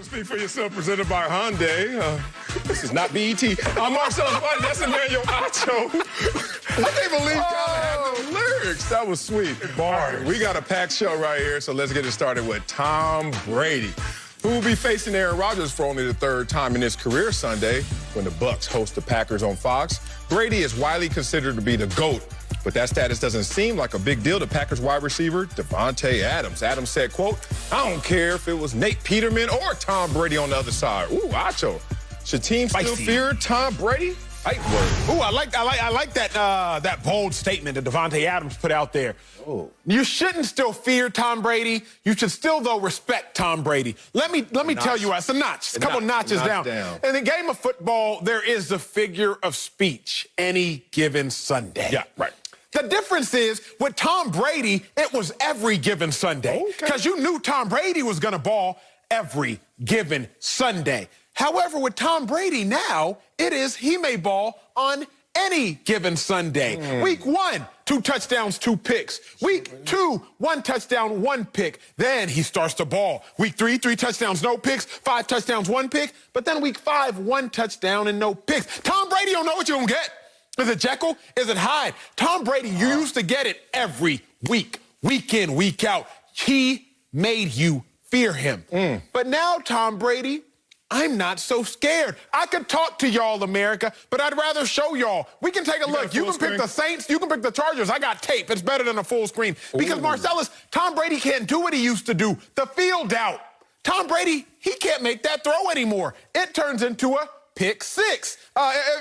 Speak for yourself, presented by Hyundai. This is not BET. I'm Marcellus Buddy. That's Emmanuel Acho. I can't believe Kyle had the lyrics. That was sweet. Bars. We got a packed show right here, so let's get it started with Tom Brady, who will be facing Aaron Rodgers for only the third time in his career Sunday when the Bucs host the Packers on Fox. Brady is widely considered to be the GOAT, but that status doesn't seem like a big deal to Packers wide receiver Davante Adams. Adams said, quote, "I don't care if it was Nate Peterman or Tom Brady on the other side." Ooh, Acho. Should teams still fear Tom Brady? Ooh, I like that bold statement that Davante Adams put out there. Oh. You shouldn't still fear Tom Brady. You should still, though, respect Tom Brady. Let me tell you, it's a notch, a couple notches down. In the game of football, there is the figure of speech any given Sunday. Yeah, right. The difference is, with Tom Brady, it was every given Sunday. Because you knew Tom Brady was going to ball every given Sunday. However, with Tom Brady now, it is he may ball on any given Sunday. Week 1, 2 touchdowns, 2 picks. Week 2, 1 touchdown, 1 pick. Then he starts to ball. Week 3, 3 touchdowns, no picks. 5 touchdowns, 1 pick. But then week 5, 1 touchdown and no picks. Tom Brady don't know what you're going to get. Is it Jekyll? Is it Hyde? Tom Brady, you used to get it every week, week in, week out. He made you fear him. But now, Tom Brady, I'm not so scared. I could talk to y'all, America, but I'd rather show y'all. We can take a look. You can pick the Saints. You can pick the Chargers. I got tape. It's better than a full screen. Because, Marcellus, Tom Brady can't do what he used to do. The field out. Tom Brady, he can't make that throw anymore. It turns into a pick 6.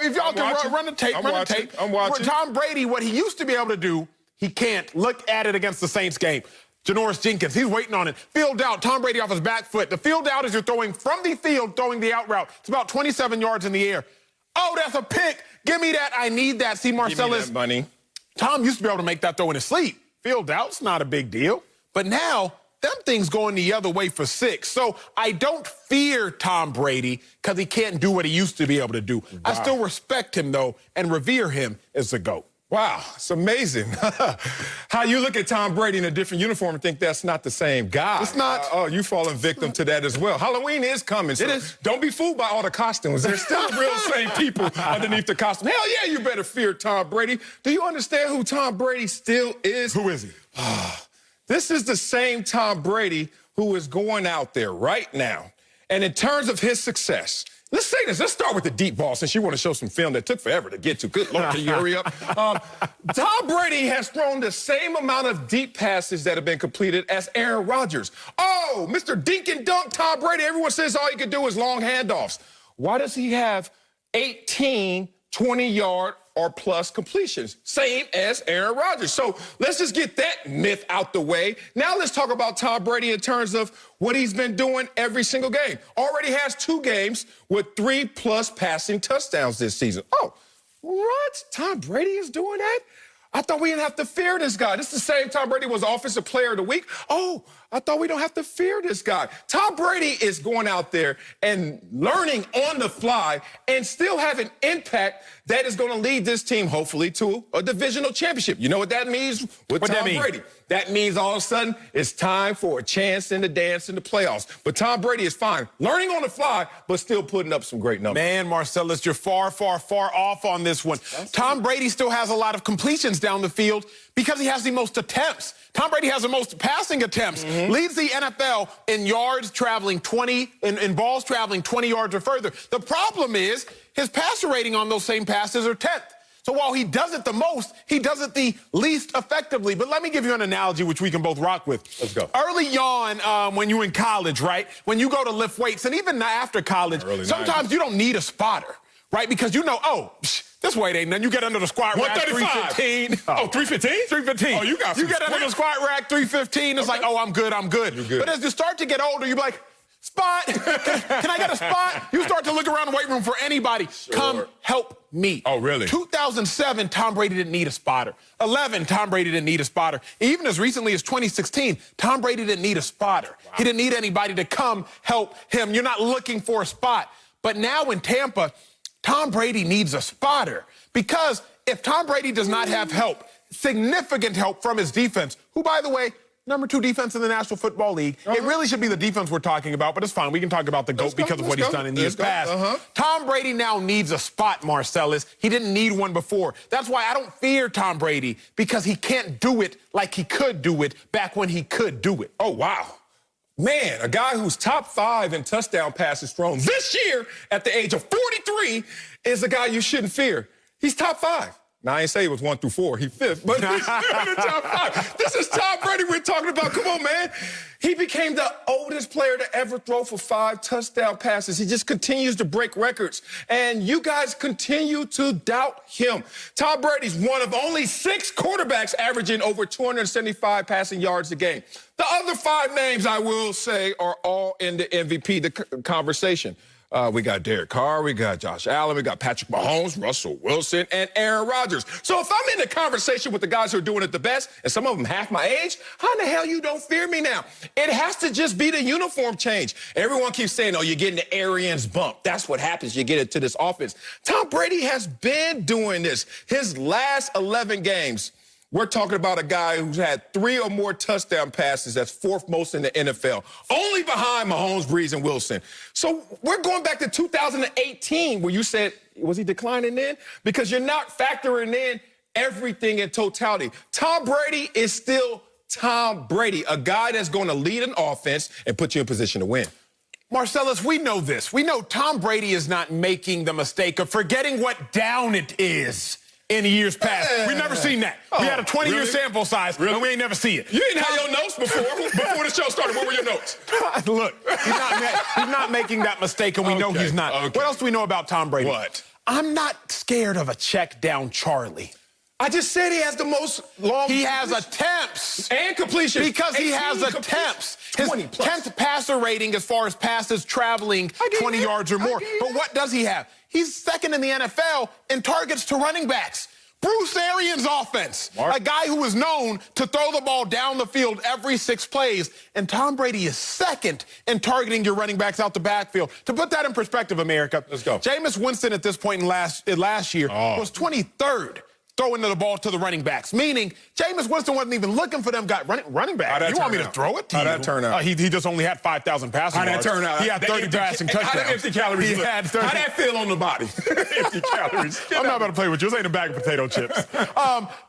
If y'all can run the tape, I'm watching. Tom Brady, what he used to be able to do, he can't. Look at it against the Saints game. Janoris Jenkins, he's waiting on it. Field out, Tom Brady off his back foot. The field out is you're throwing from the field, throwing the out route. It's about 27 yards in the air. Oh, that's a pick. Give me that. I need that. See, Marcellus. Give me that money. Tom used to be able to make that throw in his sleep. Field out's not a big deal. But now, them things going the other way for 6. So I don't fear Tom Brady because he can't do what he used to be able to do. Wow. I still respect him, though, and revere him as the GOAT. Wow, it's amazing how you look at Tom Brady in a different uniform and think that's not the same guy. It's not. Oh, you've fallen victim to that as well. Halloween is coming, so it is. Don't be fooled by all the costumes. There's still real same people underneath the costume. Hell yeah, you better fear Tom Brady. Do you understand who Tom Brady still is? Who is he? This is the same Tom Brady who is going out there right now. And in terms of his success, let's say this. Let's start with the deep ball, since you want to show some film that took forever to get to. Good Lord, can you hurry up? Tom Brady has thrown the same amount of deep passes that have been completed as Aaron Rodgers. Oh, Mr. Dink and Dunk Tom Brady. Everyone says all he can do is long handoffs. Why does he have 18 20-yard or plus completions? Same as Aaron Rodgers. So let's just get that myth out the way. Now let's talk about Tom Brady in terms of what he's been doing every single game. Already has 2 games with 3+ passing touchdowns this season. Oh, what? Tom Brady is doing that? I thought we didn't have to fear this guy. This is the same Tom Brady was Offensive Player of the Week. Oh, I thought we don't have to fear this guy. Tom Brady is going out there and learning on the fly and still having impact that is going to lead this team, hopefully, to a divisional championship. You know what that means with Tom Brady? That means all of a sudden it's time for a chance in the dance in the playoffs. But Tom Brady is fine, learning on the fly, but still putting up some great numbers. Man, Marcellus, you're far, far, far off on this one. Tom Brady still has a lot of completions down the field because he has the most attempts. Tom Brady has the most passing attempts, leads the NFL in yards traveling 20, in balls traveling 20 yards or further. The problem is his passer rating on those same passes are 10th. So while he does it the most, he does it the least effectively. But let me give you an analogy which we can both rock with. Let's go. Early on, when you're in college, right, when you go to lift weights, and even after college, sometimes you don't need a spotter, right, because you know, oh, this weight ain't nothing. You get under the squat rack, 315. Oh, 315? 315. Oh, you got some get under the squat rack, 315. It's like, oh, I'm good. You're good. But as you start to get older, you're like, spot. Can I get a spot? You start to look around the weight room for anybody. Sure. Come help me. Oh, really? 2007, Tom Brady didn't need a spotter. 11, Tom Brady didn't need a spotter. Even as recently as 2016, Tom Brady didn't need a spotter. Wow. He didn't need anybody to come help him. You're not looking for a spot. But now in Tampa, Tom Brady needs a spotter, because if Tom Brady does not have help, significant help from his defense, who, by the way, #2 defense in the National Football League. It really should be the defense we're talking about, but it's fine. We can talk about the GOAT because of what he's done in years past. Tom Brady now needs a spot, Marcellus. He didn't need one before. That's why I don't fear Tom Brady, because he can't do it like he could do it back when he could do it. Oh, wow. Man, a guy who's top 5 in touchdown passes thrown this year at the age of 43 is a guy you shouldn't fear. He's top 5. Now, I ain't say he was 1 through 4. He 5th, but he's still in the top 5. This is Tom Brady we're talking about. Come on, man. He became the oldest player to ever throw for 5 touchdown passes. He just continues to break records, and you guys continue to doubt him. Tom Brady's one of only 6 quarterbacks averaging over 275 passing yards a game. The other 5 names, I will say, are all in the MVP conversation. We got Derek Carr, we got Josh Allen, we got Patrick Mahomes, Russell Wilson, and Aaron Rodgers. So if I'm in the conversation with the guys who are doing it the best, and some of them half my age, how in the hell you don't fear me now? It has to just be the uniform change. Everyone keeps saying, oh, you're getting the Arians bump. That's what happens. You get into this offense. Tom Brady has been doing this. His last 11 games, we're talking about a guy who's had 3 or more touchdown passes. That's 4th most in the NFL, only behind Mahomes, Breeze, and Wilson. So we're going back to 2018, where you said, was he declining then? Because you're not factoring in everything in totality. Tom Brady is still Tom Brady, a guy that's going to lead an offense and put you in position to win. Marcellus, we know this. We know Tom Brady is not making the mistake of forgetting what down it is in years past. We've never seen that. We had a 20-year sample size, and we ain't never see it. You didn't have your notes before the show started. What were your notes? Look, he's not making that mistake, and we know he's not. What else do we know about Tom Brady? What? I'm not scared of a check down Charlie. I just said he has the most long... He has attempts. And completion. Because he has attempts. His 10th passer rating as far as passes traveling 20 yards or more. But what does he have? He's 2nd in the NFL in targets to running backs. Bruce Arians' offense, a guy who is known to throw the ball down the field every 6 plays, and Tom Brady is 2nd in targeting your running backs out the backfield. To put that in perspective, America, let's go. Jameis Winston at this point in last year was 23rd throwing the ball to the running backs, meaning Jameis Winston wasn't even looking for them running backs. You want me to throw it to you? How'd that turn out? He just only had 5,000 passing yards. How'd that turn out? He had 30 passing touchdowns. How did empty calories look? How'd that feel on the body? Empty calories. I'm not about to play with you. This ain't a bag of potato chips.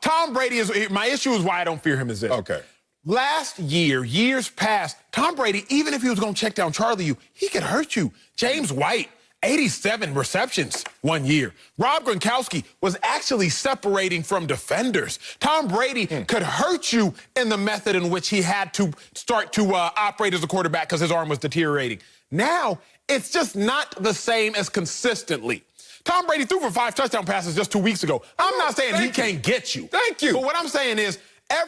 Tom Brady is... My issue is why I don't fear him is this. Okay. Last year, years past, Tom Brady, even if he was going to check down Charlie, he could hurt you. James White, 87 receptions one year. Rob Gronkowski was actually separating from defenders. Tom Brady could hurt you in the method in which he had to start to operate as a quarterback because his arm was deteriorating. Now, it's just not the same as consistently. Tom Brady threw for 5 touchdown passes just 2 weeks ago. I'm not saying he can't get you. Thank you. But what I'm saying is,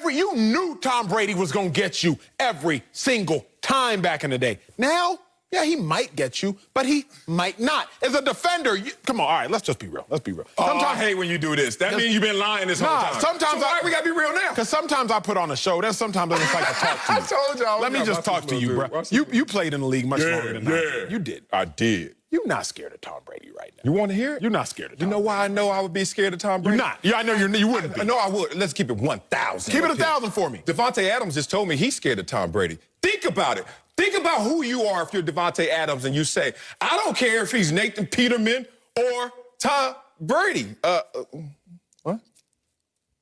you knew Tom Brady was going to get you every single time back in the day. Now, yeah, he might get you, but he might not. As a defender, come on, all right, let's just be real. Let's be real. Sometimes I hate when you do this. That means you've been lying this whole time. Sometimes so we gotta be real now. Because sometimes I put on a show. There's sometimes I just like to talk to you. I told y'all. Let me just talk to you, bro. You played in the league much longer than I did. You did. I did. You're not scared of Tom Brady right now. You want to hear it? You're not scared of Tom Brady. You know why I know I would be scared of Tom Brady? You're not. Yeah, I know you wouldn't be. I know I would. Let's keep it 1,000. Keep it 1,000 for me. Devontae Adams just told me he's scared of Tom Brady. Think about it. Think about who you are if you're Devontae Adams and you say, I don't care if he's Nathan Peterman or Tom Brady. What?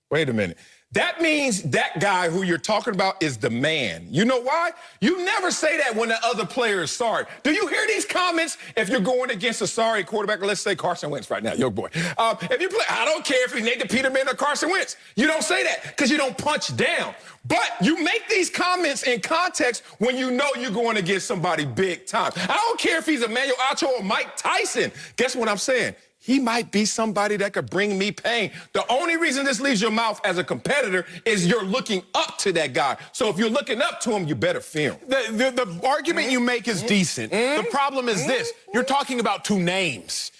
Wait a minute. That means that guy who you're talking about is the man. You know why? You never say that when the other player is sorry. Do you hear these comments if you're going against a sorry quarterback? Let's say Carson Wentz right now, your boy. If you play, I don't care if he's Nathan Peterman or Carson Wentz. You don't say that because you don't punch down. But you make these comments in context when you know you're going against somebody big time. I don't care if he's Emmanuel Acho or Mike Tyson. Guess what I'm saying? He might be somebody that could bring me pain. The only reason this leaves your mouth as a competitor is you're looking up to that guy. So if you're looking up to him, you better fear him. The argument you make is decent. The problem is this. You're talking about 2 names.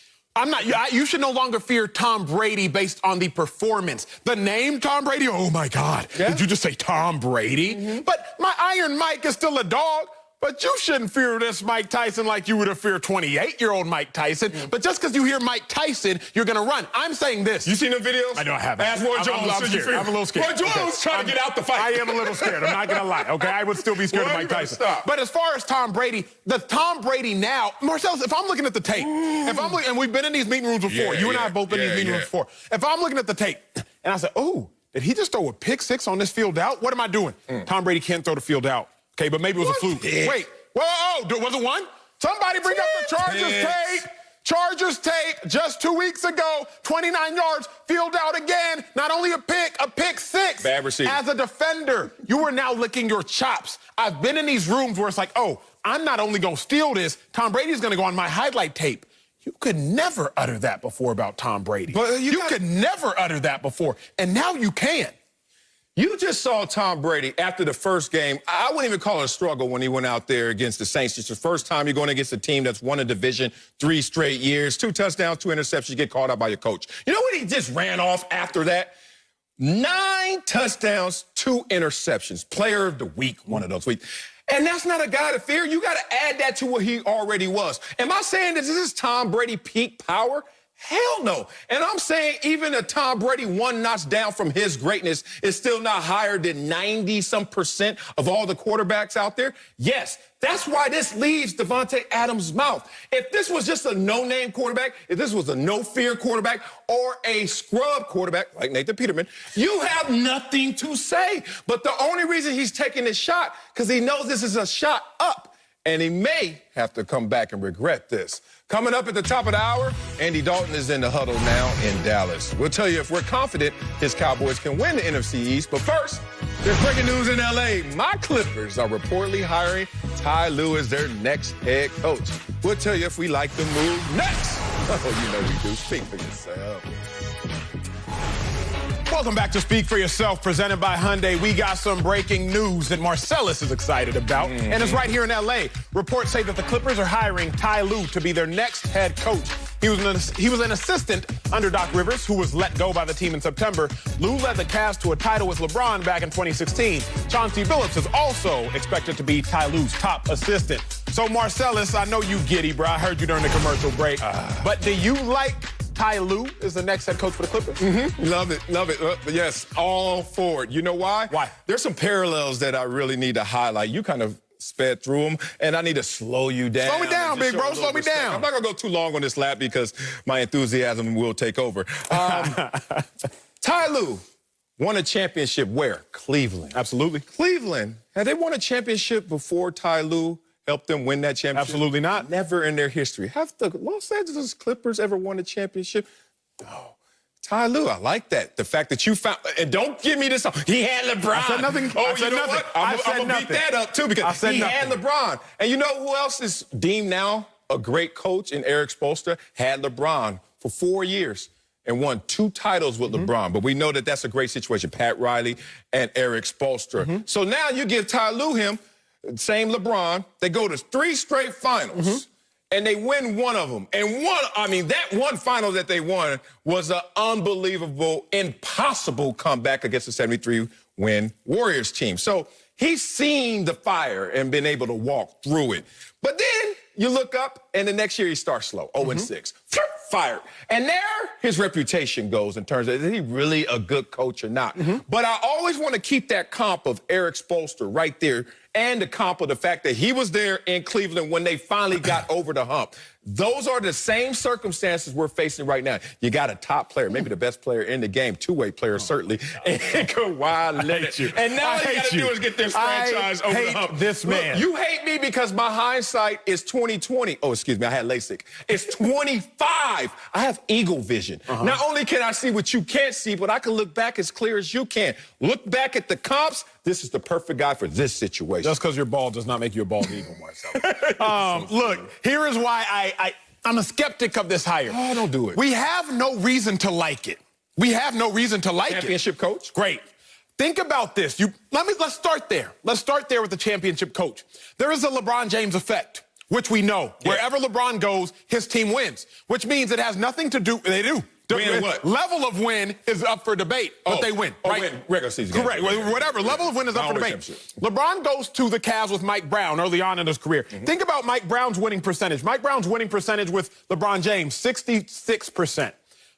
You should no longer fear Tom Brady based on the performance. The name Tom Brady, oh my God. Yeah. Did you just say Tom Brady? But my Iron Mike is still a dog. But you shouldn't fear this Mike Tyson like you would have feared 28-year-old Mike Tyson. But just because you hear Mike Tyson, you're going to run. I'm saying this. You seen the videos? I know I haven't. Ask Roy Jones. I'm a little scared. Roy Jones was trying to get out the fight. I am a little scared. I'm not going to lie. Okay, I would still be scared of Mike Tyson. Stop. But as far as Tom Brady, the Tom Brady now, Marcellus, if I'm looking at the tape, and we've been in these meeting rooms before. You and I have both been in these meeting rooms before. If I'm looking at the tape and I say, oh, did he just throw a pick six on this field out? What am I doing? Tom Brady can't throw the field out. Okay, but maybe it was a fluke. Wait. Whoa, was it one? Somebody bring up the Chargers tape. Chargers tape just 2 weeks ago, 29 yards, field out again. Not only a pick six. Bad receiver. As a defender, you are now licking your chops. I've been in these rooms where it's like, oh, I'm not only going to steal this, Tom Brady's going to go on my highlight tape. You could never utter that before about Tom Brady. But you could never utter that before, and now you can. You just saw Tom Brady after the first game. I wouldn't even call it a struggle when he went out there against the Saints. It's the first time you're going against a team that's won a division 3 straight years. 2 touchdowns, 2 interceptions. You get called out by your coach. You know what he just ran off after that? 9 touchdowns, 2 interceptions. Player of the week, one of those weeks. And that's not a guy to fear. You got to add that to what he already was. Am I saying that this is Tom Brady peak power? Hell no. And I'm saying even a Tom Brady 1 notch down from his greatness is still not higher than 90-some% of all the quarterbacks out there. Yes, that's why this leaves Davante Adams' mouth. If this was just a no-name quarterback, if this was a no-fear quarterback or a scrub quarterback like Nathan Peterman, you have nothing to say. But the only reason he's taking this shot because he knows this is a shot up. And he may have to come back and regret this. Coming up at the top of the hour, Andy Dalton is in the huddle now in Dallas. We'll tell you if we're confident his Cowboys can win the NFC East. But first, there's breaking news in L.A. My Clippers are reportedly hiring Ty Lue as their next head coach. We'll tell you if we like the move next. Oh, you know we do. Speak for yourself. Welcome back to Speak for Yourself, presented by Hyundai. We got some breaking news that Marcellus is excited about, and it's right here in L.A. Reports say that the Clippers are hiring Ty Lue to be their next head coach. He was an assistant under Doc Rivers, who was let go by the team in September. Lue led the Cavs to a title with LeBron back in 2016. Chauncey Billups is also expected to be Ty Lue's top assistant. So, Marcellus, I know you giddy, bro. I heard you during the commercial break. But do you like Ty Lue is the next head coach for the Clippers? Love it, love it. Yes, all for it. You know why? Why? There's some parallels that I really need to highlight. You kind of sped through them, and I need to slow you down. Slow me down, big bro. Slow me down. I'm not going to go too long on this lap because my enthusiasm will take over. Ty Lue won a championship where? Cleveland. Absolutely. Cleveland. Had they won a championship before Ty Lue helped them win that championship? Absolutely not. Never in their history. Have the Los Angeles Clippers ever won a championship? No. Ty Lue, I like that. The fact that you found, and don't give me this, he had LeBron. I said nothing. Oh, I said you know nothing. what? I'm going to beat that up, too, because he had LeBron. And you know who else is deemed now a great coach? And Eric Spoelstra had LeBron for 4 years and won 2 titles with LeBron. But we know that that's a great situation, Pat Riley and Eric Spoelstra. So now you give Ty Lue him, same LeBron, they go to 3 straight finals. And they win one of them. And that one final that they won was an unbelievable, impossible comeback against the 73-win Warriors team. So he's seen the fire and been able to walk through it. But then you look up, and the next year he starts slow, 0-6. Fired. And there his reputation goes in terms of, is he really a good coach or not? But I always want to keep that comp of Eric Spoelstra right there and the comp of the fact that he was there in Cleveland when they finally got over the hump. Those are the same circumstances we're facing right now. You got a top player, maybe the best player in the game, 2-way player certainly, and Kawhi Leonard. And now all you got to do is get this franchise over the hump. This man. Look, you hate me because my hindsight is 20/20. Oh, excuse me, I had LASIK. It's 25. I have eagle vision. Not only can I see what you can't see, but I can look back as clear as you can. Look back at the comps. This is the perfect guy for this situation. Just because you're bald does not make you a bald eagle, Marcel. Look, here is why I'm a skeptic of this hire. Oh, don't do it. We have no reason to like it. We have no reason to like it. Championship coach? Great. Think about this. Let's start there. Let's start there with the championship coach. There is a LeBron James effect, which we know. Wherever LeBron goes, his team wins, which means it has nothing to do, Win what? Level of win is up for debate, but they win, right? Win regular season. Correct. Whatever. Level of win is up for debate. LeBron goes to the Cavs with Mike Brown early on in his career. Think about Mike Brown's winning percentage. Mike Brown's winning percentage with LeBron James, 66%.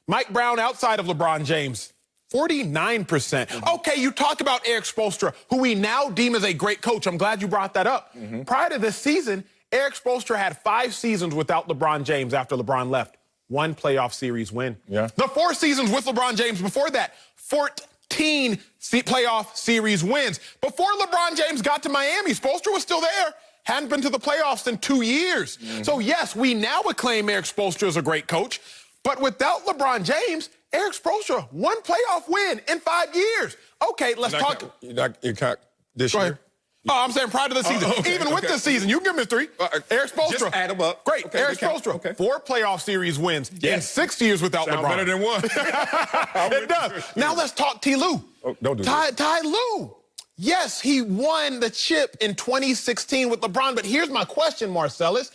Mike Brown outside of LeBron James, 49%. Okay, you talk about Eric Spoelstra, who we now deem as a great coach. I'm glad you brought that up. Prior to this season, Eric Spoelstra had 5 seasons without LeBron James after LeBron left. 1 playoff series win. Yeah. The 4 seasons with LeBron James before that, 14 playoff series wins. Before LeBron James got to Miami, Spoelstra was still there. Hadn't been to the playoffs in 2 years. So, yes, we now acclaim Eric Spoelstra as a great coach. But without LeBron James, Eric Spoelstra, 1 playoff win in 5 years. Okay, let's talk. You're this year? Oh, I'm saying prior to the season. Even with this season, you can give me 3. Eric Spoelstra. Just add them up. Great. Okay, Eric Spoelstra, 4 playoff series wins in 6 years without Sound LeBron. better than 1. It does. Now let's talk Ty Lue. Oh, don't do that. Ty Lue. Yes, he won the chip in 2016 with LeBron, but here's my question, Marcellus.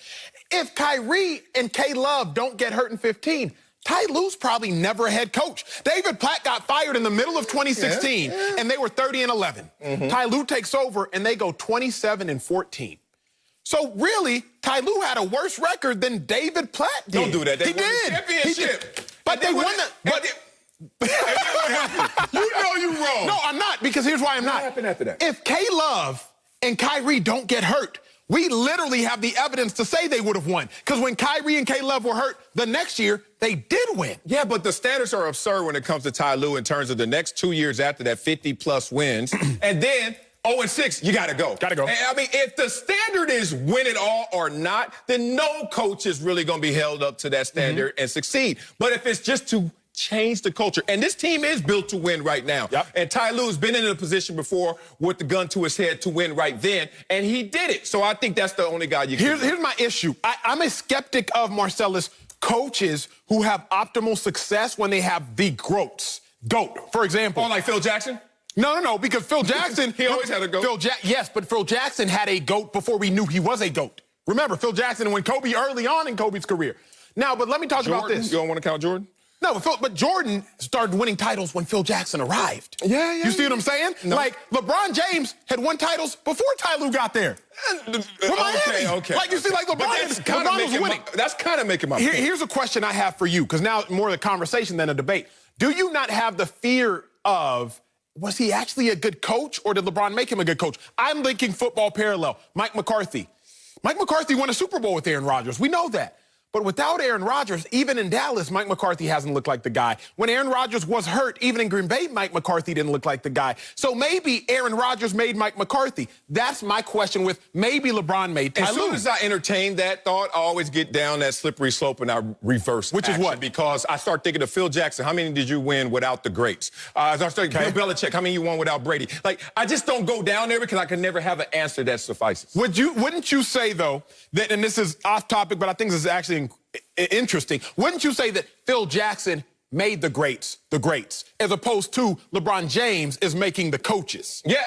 If Kyrie and K-Love don't get hurt in 15, Ty Lue's probably never a head coach. David Platt got fired in the middle of 2016, and they were 30-11. Ty Lue takes over, and they go 27-14. So really, Ty Lue had a worse record than David Platt did. Don't do that. They He won the did. championship. But they won the. You know you wrong. No, I'm not, because here's why I'm not. What happened after that? If K-Love and Kyrie don't get hurt, we literally have the evidence to say they would have won. Because when Kyrie and K-Love were hurt, the next year, they did win. Yeah, but the standards are absurd when it comes to Ty Lue in terms of the next 2 years after that 50-plus wins. And then 0-6, you got to go. Got to go. And, I mean, if the standard is win it all or not, then no coach is really going to be held up to that standard and succeed. But if it's just to change the culture. And this team is built to win right now. And Ty Lue's been in a position before with the gun to his head to win right then, and he did it. So I think that's the only guy you can. Here's my issue. I'm a skeptic of, Marcellus, coaches who have optimal success when they have the GOAT, for example. Oh, like Phil Jackson? No, because Phil Jackson... He always had a GOAT. Yes, but Phil Jackson had a GOAT before we knew he was a GOAT. Remember, Phil Jackson went Kobe early on in Kobe's career. Now, but let me talk about this. You don't want to count Jordan? No, but Jordan started winning titles when Phil Jackson arrived. Yeah. You see what I'm saying? No. Like, LeBron James had won titles before Ty Lue got there. Okay. Like, you see, like, LeBron was winning. That's kind of making my point. Here's a question I have for you, because now more of a conversation than a debate. Do you not have the fear of, was he actually a good coach, or did LeBron make him a good coach? I'm linking football parallel. Mike McCarthy. Mike McCarthy won a Super Bowl with Aaron Rodgers. We know that. But without Aaron Rodgers, even in Dallas, Mike McCarthy hasn't looked like the guy. When Aaron Rodgers was hurt, even in Green Bay, Mike McCarthy didn't look like the guy. So maybe Aaron Rodgers made Mike McCarthy. That's my question with maybe LeBron made Ty Lue. As soon as I entertain that thought, I always get down that slippery slope and I reverse Which is what? Because I start thinking of Phil Jackson. How many did you win without the greats? I start thinking Bill Belichick. How many you won without Brady? Like, I just don't go down there because I can never have an answer that suffices. Wouldn't you say, though, that, and this is off topic, but I think this is actually interesting. Wouldn't you say that Phil Jackson made the greats, as opposed to LeBron James is making the coaches? Yeah.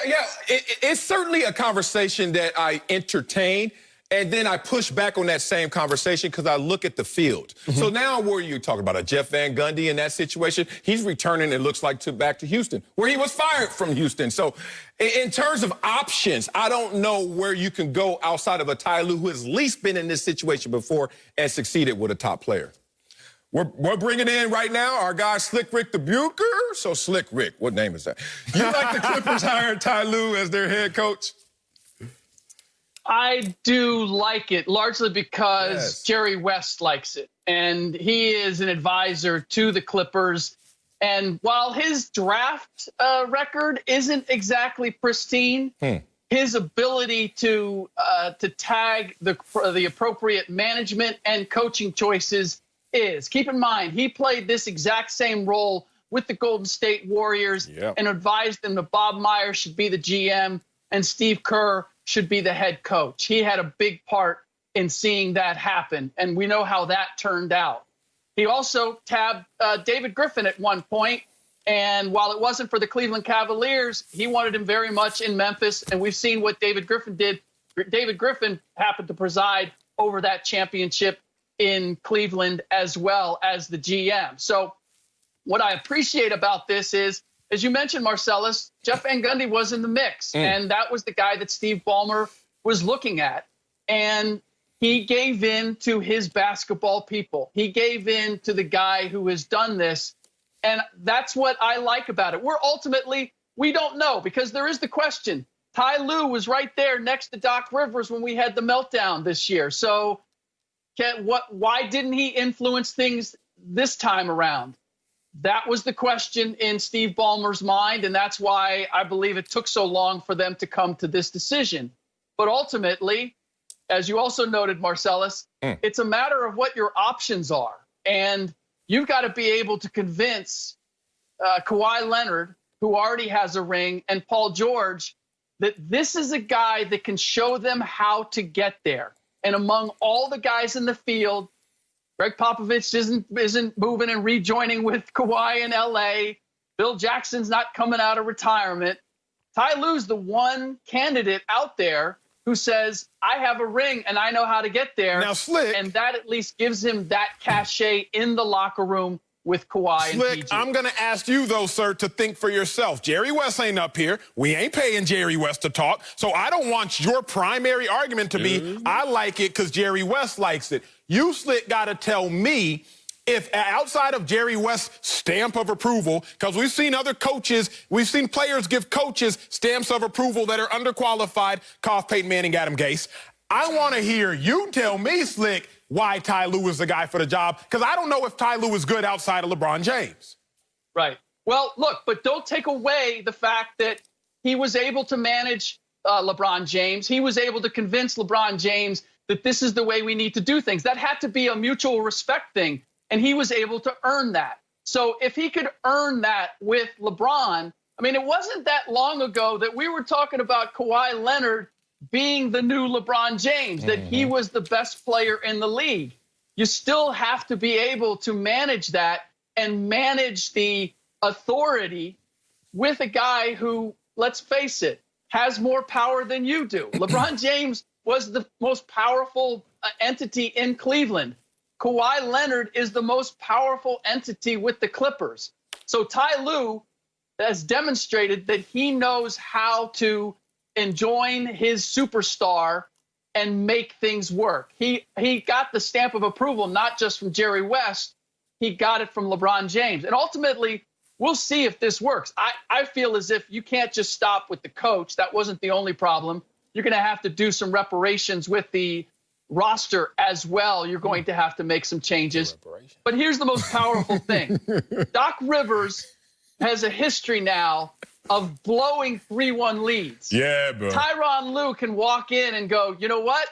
It's certainly a conversation that I entertain, and then I push back on that same conversation because I look at the field. So now where are you talking about? A Jeff Van Gundy in that situation? He's returning, it looks like, back to Houston, where he was fired from Houston. So in terms of options, I don't know where you can go outside of a Ty Lue who has at least been in this situation before and succeeded with a top player. We're bringing in right now our guy Slick Rick the Bucher. So Slick Rick, what name is that? You like the Clippers hiring Ty Lue as their head coach? I do like it, largely because Jerry West likes it. And he is an advisor to the Clippers. And while his draft record isn't exactly pristine, his ability to tag the appropriate management and coaching choices is. Keep in mind, he played this exact same role with the Golden State Warriors and advised them that Bob Myers should be the GM and Steve Kerr should be the head coach. He had a big part in seeing that happen, and we know how that turned out. He also tabbed David Griffin at one point, and while it wasn't for the Cleveland Cavaliers, he wanted him very much in Memphis, and we've seen what David Griffin did. David Griffin happened to preside over that championship in Cleveland as well as the GM. So what I appreciate about this is, as you mentioned, Marcellus, Jeff Van Gundy was in the mix, and that was the guy that Steve Ballmer was looking at. And he gave in to his basketball people. He gave in to the guy who has done this, and that's what I like about it. We don't know, because there is the question. Ty Lue was right there next to Doc Rivers when we had the meltdown this year. So why didn't he influence things this time around? That was the question in Steve Ballmer's mind, and that's why I believe it took so long for them to come to this decision. But ultimately, as you also noted, Marcellus, it's a matter of what your options are. And you've got to be able to convince Kawhi Leonard, who already has a ring, and Paul George that this is a guy that can show them how to get there. And among all the guys in the field, Greg Popovich isn't moving and rejoining with Kawhi in L.A. Bill Jackson's not coming out of retirement. Ty Lue's the one candidate out there who says, I have a ring and I know how to get there. Now, Slick, and that at least gives him that cachet in the locker room with Kawhi and PG. I'm going to ask you, though, sir, to think for yourself. Jerry West ain't up here. We ain't paying Jerry West to talk. So I don't want your primary argument to be, I like it because Jerry West likes it. You, Slick, got to tell me if outside of Jerry West's stamp of approval, because we've seen other coaches, we've seen players give coaches stamps of approval that are underqualified, cough Peyton Manning, Adam Gase. I want to hear you tell me, Slick, why Ty Lue is the guy for the job, because I don't know if Ty Lue is good outside of LeBron James. Right. Well, look, but don't take away the fact that he was able to manage LeBron James. He was able to convince LeBron James that this is the way we need to do things. That had to be a mutual respect thing, and he was able to earn that. So if he could earn that with LeBron, I mean, it wasn't that long ago that we were talking about Kawhi Leonard being the new LeBron James, that he was the best player in the league. You still have to be able to manage that and manage the authority with a guy who, let's face it, has more power than you do. LeBron James was the most powerful entity in Cleveland. Kawhi Leonard is the most powerful entity with the Clippers. So Ty Lue has demonstrated that he knows how to enjoin his superstar and make things work. He got the stamp of approval not just from Jerry West, he got it from LeBron James. And ultimately, we'll see if this works. I feel as if you can't just stop with the coach. That wasn't the only problem. You're going to have to do some reparations with the roster as well. You're going to have to make some changes. But here's the most powerful thing. Doc Rivers has a history now of blowing 3-1 leads. Yeah, bro. Tyronn Lue can walk in and go, you know what?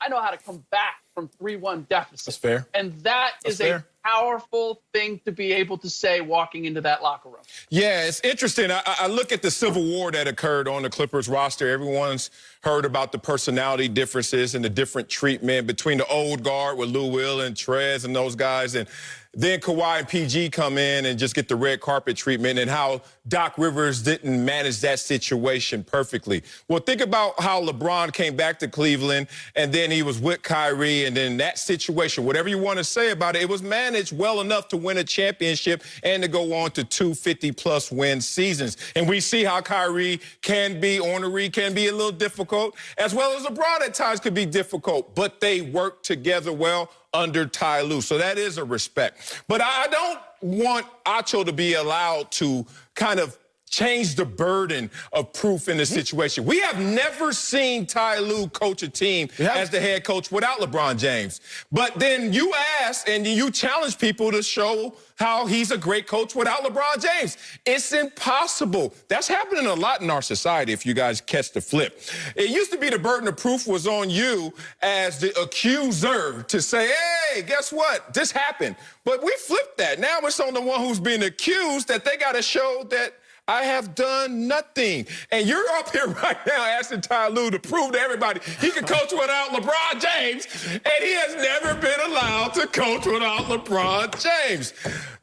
I know how to come back from 3-1 deficit. That's fair. And that's a powerful thing to be able to say walking into that locker room. Yeah, it's interesting. I look at the civil war that occurred on the Clippers roster. Everyone's heard about the personality differences and the different treatment between the old guard with Lou Will and Trez and those guys, and then Kawhi and PG come in and just get the red carpet treatment, and how Doc Rivers didn't manage that situation perfectly. Well, think about how LeBron came back to Cleveland, and then he was with Kyrie, and then that situation, whatever you want to say about it, it was managed well enough to win a championship and to go on to 2 50-plus win seasons. And we see how Kyrie can be ornery, can be a little difficult, as well as LeBron at times could be difficult, but they work together well under Ty Lue. So that is a respect. But I don't want Acho to be allowed to kind of change the burden of proof in this situation. We have never seen Ty Lue coach a team as the head coach without LeBron James. But then you ask and you challenge people to show how he's a great coach without LeBron James. It's impossible. That's happening a lot in our society, if you guys catch the flip. It used to be the burden of proof was on you as the accuser to say, hey, guess what? This happened. But we flipped that. Now it's on the one who's being accused that they got to show that I have done nothing. And you're up here right now asking Ty Lue to prove to everybody he can coach without LeBron James, and he has never been allowed to coach without LeBron James.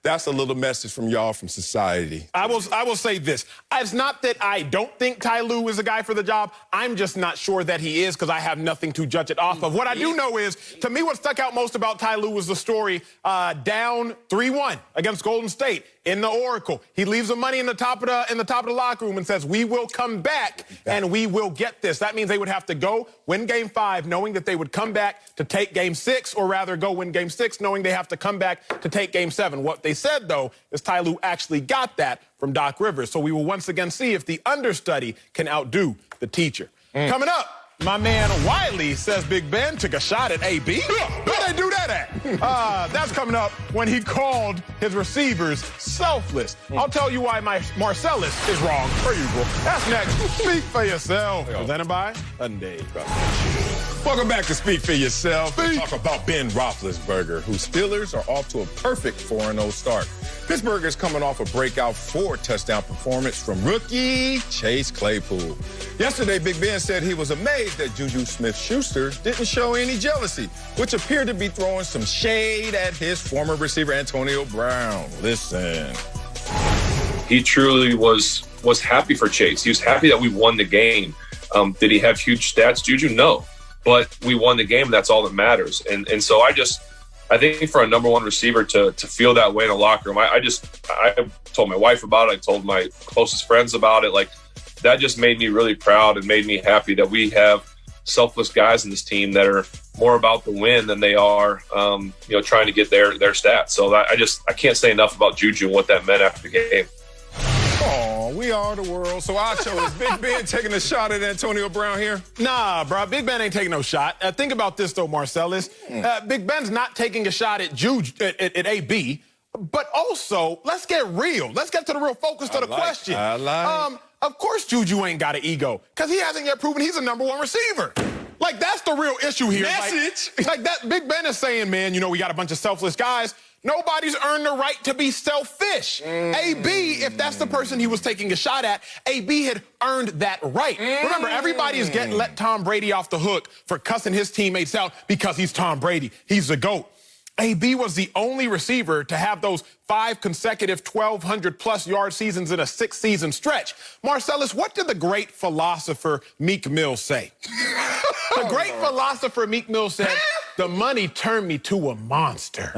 That's a little message from y'all from society. I will say this. It's not that I don't think Ty Lue is a guy for the job. I'm just not sure that he is because I have nothing to judge it off of. What I do know is, to me, what stuck out most about Ty Lue was the story down 3-1 against Golden State in the Oracle. He leaves the money in the top of the locker room and says, "We will come back and we will get this." That means they would have to go win Game 5, knowing that they would come back to take Game 6, or rather go win Game 6, knowing they have to come back to take Game 7. What they said, though, is Ty Lue actually got that from Doc Rivers. So we will once again see if the understudy can outdo the teacher. Coming up, my man Wiley says Big Ben took a shot at AB. Where they do that at? That's coming up when he called his receivers selfless. I'll tell you why my Marcellus is wrong, per usual. That's next. Speak for yourself. Presented by Hyundai. Welcome back to Speak for Yourself. We talk about Ben Roethlisberger, whose Steelers are off to a perfect 4-0 start. Pittsburgh is coming off a breakout 4-touchdown performance from rookie Chase Claypool. Yesterday, Big Ben said he was amazed that Juju Smith-Schuster didn't show any jealousy, which appeared to be throwing some shade at his former receiver Antonio Brown. Listen. He truly was happy for Chase. He was happy that we won the game. Did he have huge stats, Juju? No. But we won the game, and that's all that matters. And so I think for a number one receiver to feel that way in a locker room, I told my wife about it. I told my closest friends about it. Like, that just made me really proud and made me happy that we have selfless guys in this team that are more about the win than they are, trying to get their stats. So I can't say enough about Juju and what that meant after the game. Oh, we are the world. So I chose Big Ben taking a shot at Antonio Brown here. Nah, bro. Big Ben ain't taking no shot. Think about this, though, Marcellus. Big Ben's not taking a shot at at AB. But also, let's get real. Let's get to the real focus of the question. Of course Juju ain't got an ego, because he hasn't yet proven he's a number one receiver. Like, that's the real issue here. Message. Like that Big Ben is saying, man, we got a bunch of selfless guys. Nobody's earned the right to be selfish. AB, if that's the person he was taking a shot at, AB had earned that right. Remember, everybody is let Tom Brady off the hook for cussing his teammates out because he's Tom Brady. He's the GOAT. AB was the only receiver to have those 5 consecutive 1,200-plus yard seasons in a 6-season stretch. Marcellus, what did the great philosopher Meek Mill say? The great philosopher Meek Mill said, "The money turned me to a monster.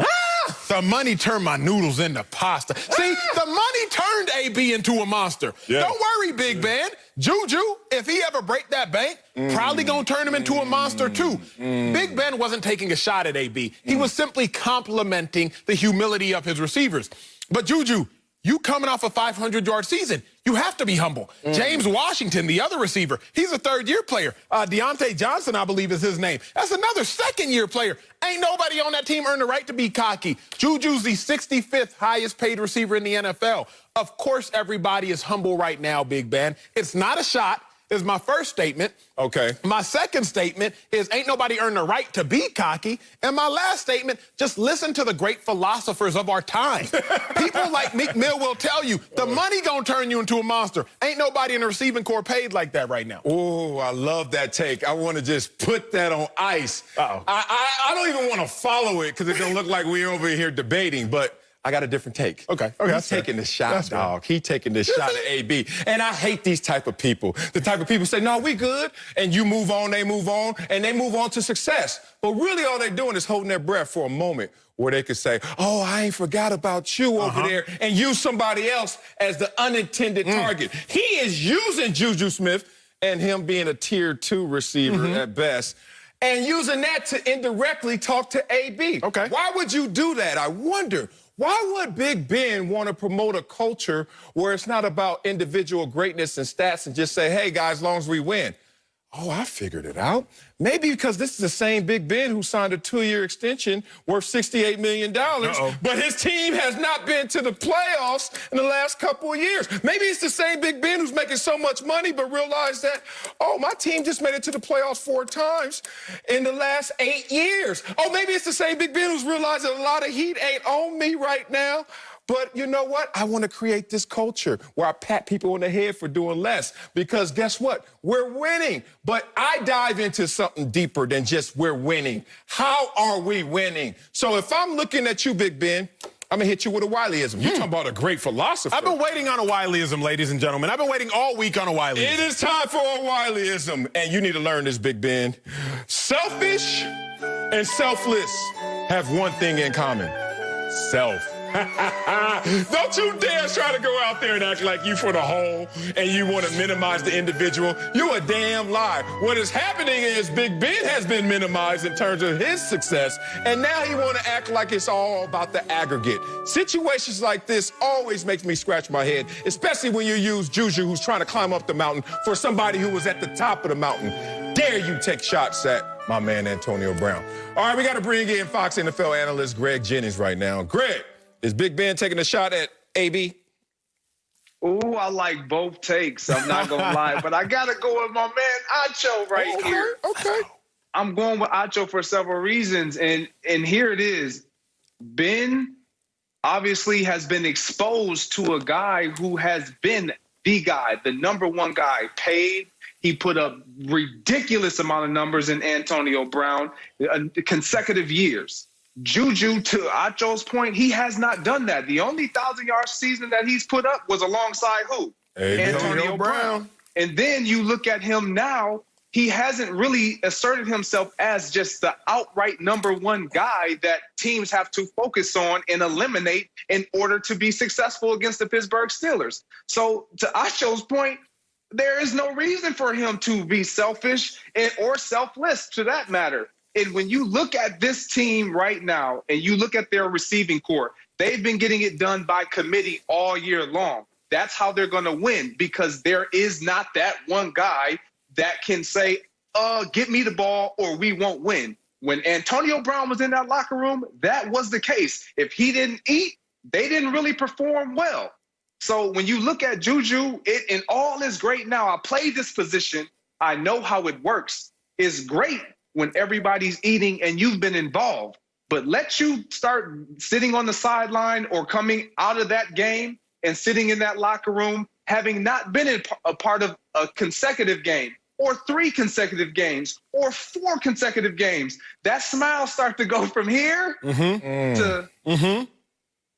The money turned my noodles into pasta." See, the money turned AB into a monster. Yeah. Don't worry, Big Ben. Juju, if he ever break that bank, probably gonna turn him into a monster too. Big Ben wasn't taking a shot at AB. He was simply complimenting the humility of his receivers. But Juju, you coming off a 500-yard season, you have to be humble. James Washington, the other receiver, he's a third-year player. Deontay Johnson, I believe, is his name. That's another second-year player. Ain't nobody on that team earned the right to be cocky. Juju's the 65th highest-paid receiver in the NFL. Of course, everybody is humble right now, Big Ben. It's not a shot, is my first statement. Okay. My second statement is ain't nobody earned the right to be cocky. And my last statement, just listen to the great philosophers of our time. People like Meek Mill will tell you, the money gonna turn you into a monster. Ain't nobody in the receiving corps paid like that right now. Oh, I love that take. I want to just put that on ice. Uh-oh. I don't even want to follow it because it don't look like we're over here debating, but I got a different take. Okay, He's taking the shot, dog. He taking the shot at AB. And I hate these type of people. The type of people say, no, we good. And you move on, they move on, and they move on to success. But really all they're doing is holding their breath for a moment where they could say, oh, I ain't forgot about you over there, and use somebody else as the unintended target. He is using Juju Smith and him being a tier 2 receiver at best, and using that to indirectly talk to AB. Okay. Why would you do that? I wonder. Why would Big Ben want to promote a culture where it's not about individual greatness and stats and just say, hey, guys, as long as we win? Oh, I figured it out. Maybe because this is the same Big Ben who signed a 2-year extension worth $68 million, but his team has not been to the playoffs in the last couple of years. Maybe it's the same Big Ben who's making so much money but realized that, oh, my team just made it to the playoffs 4 times in the last 8 years. Oh, maybe it's the same Big Ben who's realized that a lot of heat ain't on me right now, But you know what? I want to create this culture where I pat people on the head for doing less. Because guess what? We're winning. But I dive into something deeper than just we're winning. How are we winning? So if I'm looking at you, Big Ben, I'm going to hit you with a Wileyism. You're talking about a great philosopher. I've been waiting on a Wileyism, ladies and gentlemen. I've been waiting all week on a Wileyism. It is time for a Wileyism. And you need to learn this, Big Ben. Selfish and selfless have one thing in common. Self. Don't you dare try to go out there and act like you for the whole and you want to minimize the individual. You a damn lie. What is happening is Big Ben has been minimized in terms of his success, and now he want to act like it's all about the aggregate. Situations like this always makes me scratch my head, especially when you use Juju, who's trying to climb up the mountain, for somebody who was at the top of the mountain. Dare you take shots at my man Antonio Brown. All right, we got to bring in Fox NFL analyst Greg Jennings right now. Greg, is Big Ben taking a shot at AB? Ooh, I like both takes. I'm not going to lie. But I got to go with my man Acho right here. Okay. I'm going with Acho for several reasons. And here it is. Ben obviously has been exposed to a guy who has been the guy, the number one guy, paid. He put up ridiculous amount of numbers in Antonio Brown, consecutive years. Juju, to Acho's point, he has not done that. The only 1,000-yard season that he's put up was alongside who? Antonio Brown. And then you look at him now, he hasn't really asserted himself as just the outright number one guy that teams have to focus on and eliminate in order to be successful against the Pittsburgh Steelers. So to Acho's point, there is no reason for him to be selfish or selfless, to that matter. And when you look at this team right now and you look at their receiving core, they've been getting it done by committee all year long. That's how they're going to win, because there is not that one guy that can say, get me the ball or we won't win. When Antonio Brown was in that locker room, that was the case. If he didn't eat, they didn't really perform well. So when you look at Juju, it all is great now. I played this position. I know how it works. It's great when everybody's eating and you've been involved. But let you start sitting on the sideline or coming out of that game and sitting in that locker room, having not been a part of a consecutive game or 3 consecutive games or 4 consecutive games, that smile starts to go from here to...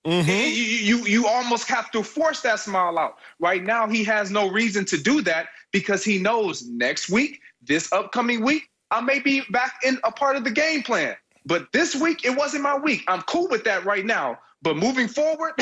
You almost have to force that smile out. Right now, he has no reason to do that because he knows next week, this upcoming week, I may be back in a part of the game plan. But this week, it wasn't my week. I'm cool with that right now. But moving forward,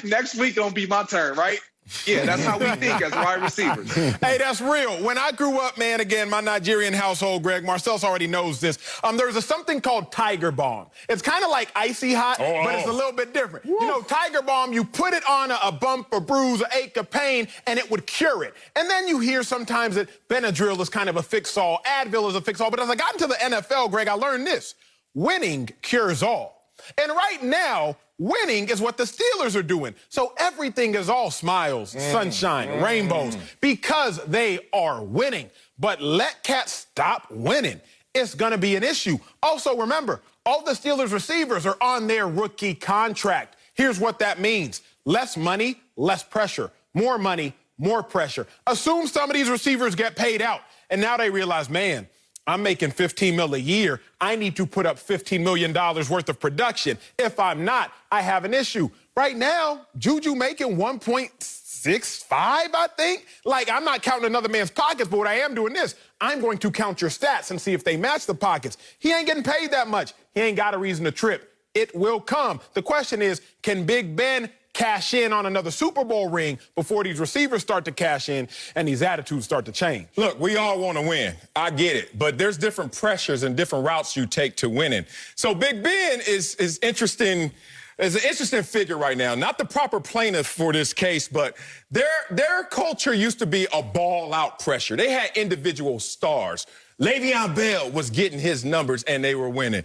next week gonna be my turn, right? Yeah, that's how we think as wide receivers. Hey, that's real. When I grew up, man, again, my Nigerian household, Greg, Marcel's already knows this. There's something called Tiger Balm. It's kind of like icy hot, but it's a little bit different. You know, Tiger Balm, you put it on a bump, a bruise, an ache, a pain, and it would cure it. And then you hear sometimes that Benadryl is kind of a fix-all, Advil is a fix-all. But as I got into the NFL, Greg, I learned this. Winning cures all. And right now, winning is what the Steelers are doing. So everything is all smiles, sunshine, rainbows, because they are winning. But let cats stop winning. It's going to be an issue. Also, remember, all the Steelers receivers are on their rookie contract. Here's what that means. Less money, less pressure. More money, more pressure. Assume some of these receivers get paid out, and now they realize, man, I'm making $15 million a year. I need to put up $15 million worth of production. If I'm not, I have an issue. Right now, Juju making 1.65, I think. Like, I'm not counting another man's pockets, but what I am doing this, I'm going to count your stats and see if they match the pockets. He ain't getting paid that much. He ain't got a reason to trip. It will come. The question is, can Big Ben cash in on another Super Bowl ring before these receivers start to cash in and these attitudes start to change? Look, we all want to win. I get it. But there's different pressures and different routes you take to winning. So Big Ben is interesting. Is an interesting figure right now. Not the proper plaintiff for this case, but their culture used to be a ball-out pressure. They had individual stars. Le'Veon Bell was getting his numbers, and they were winning.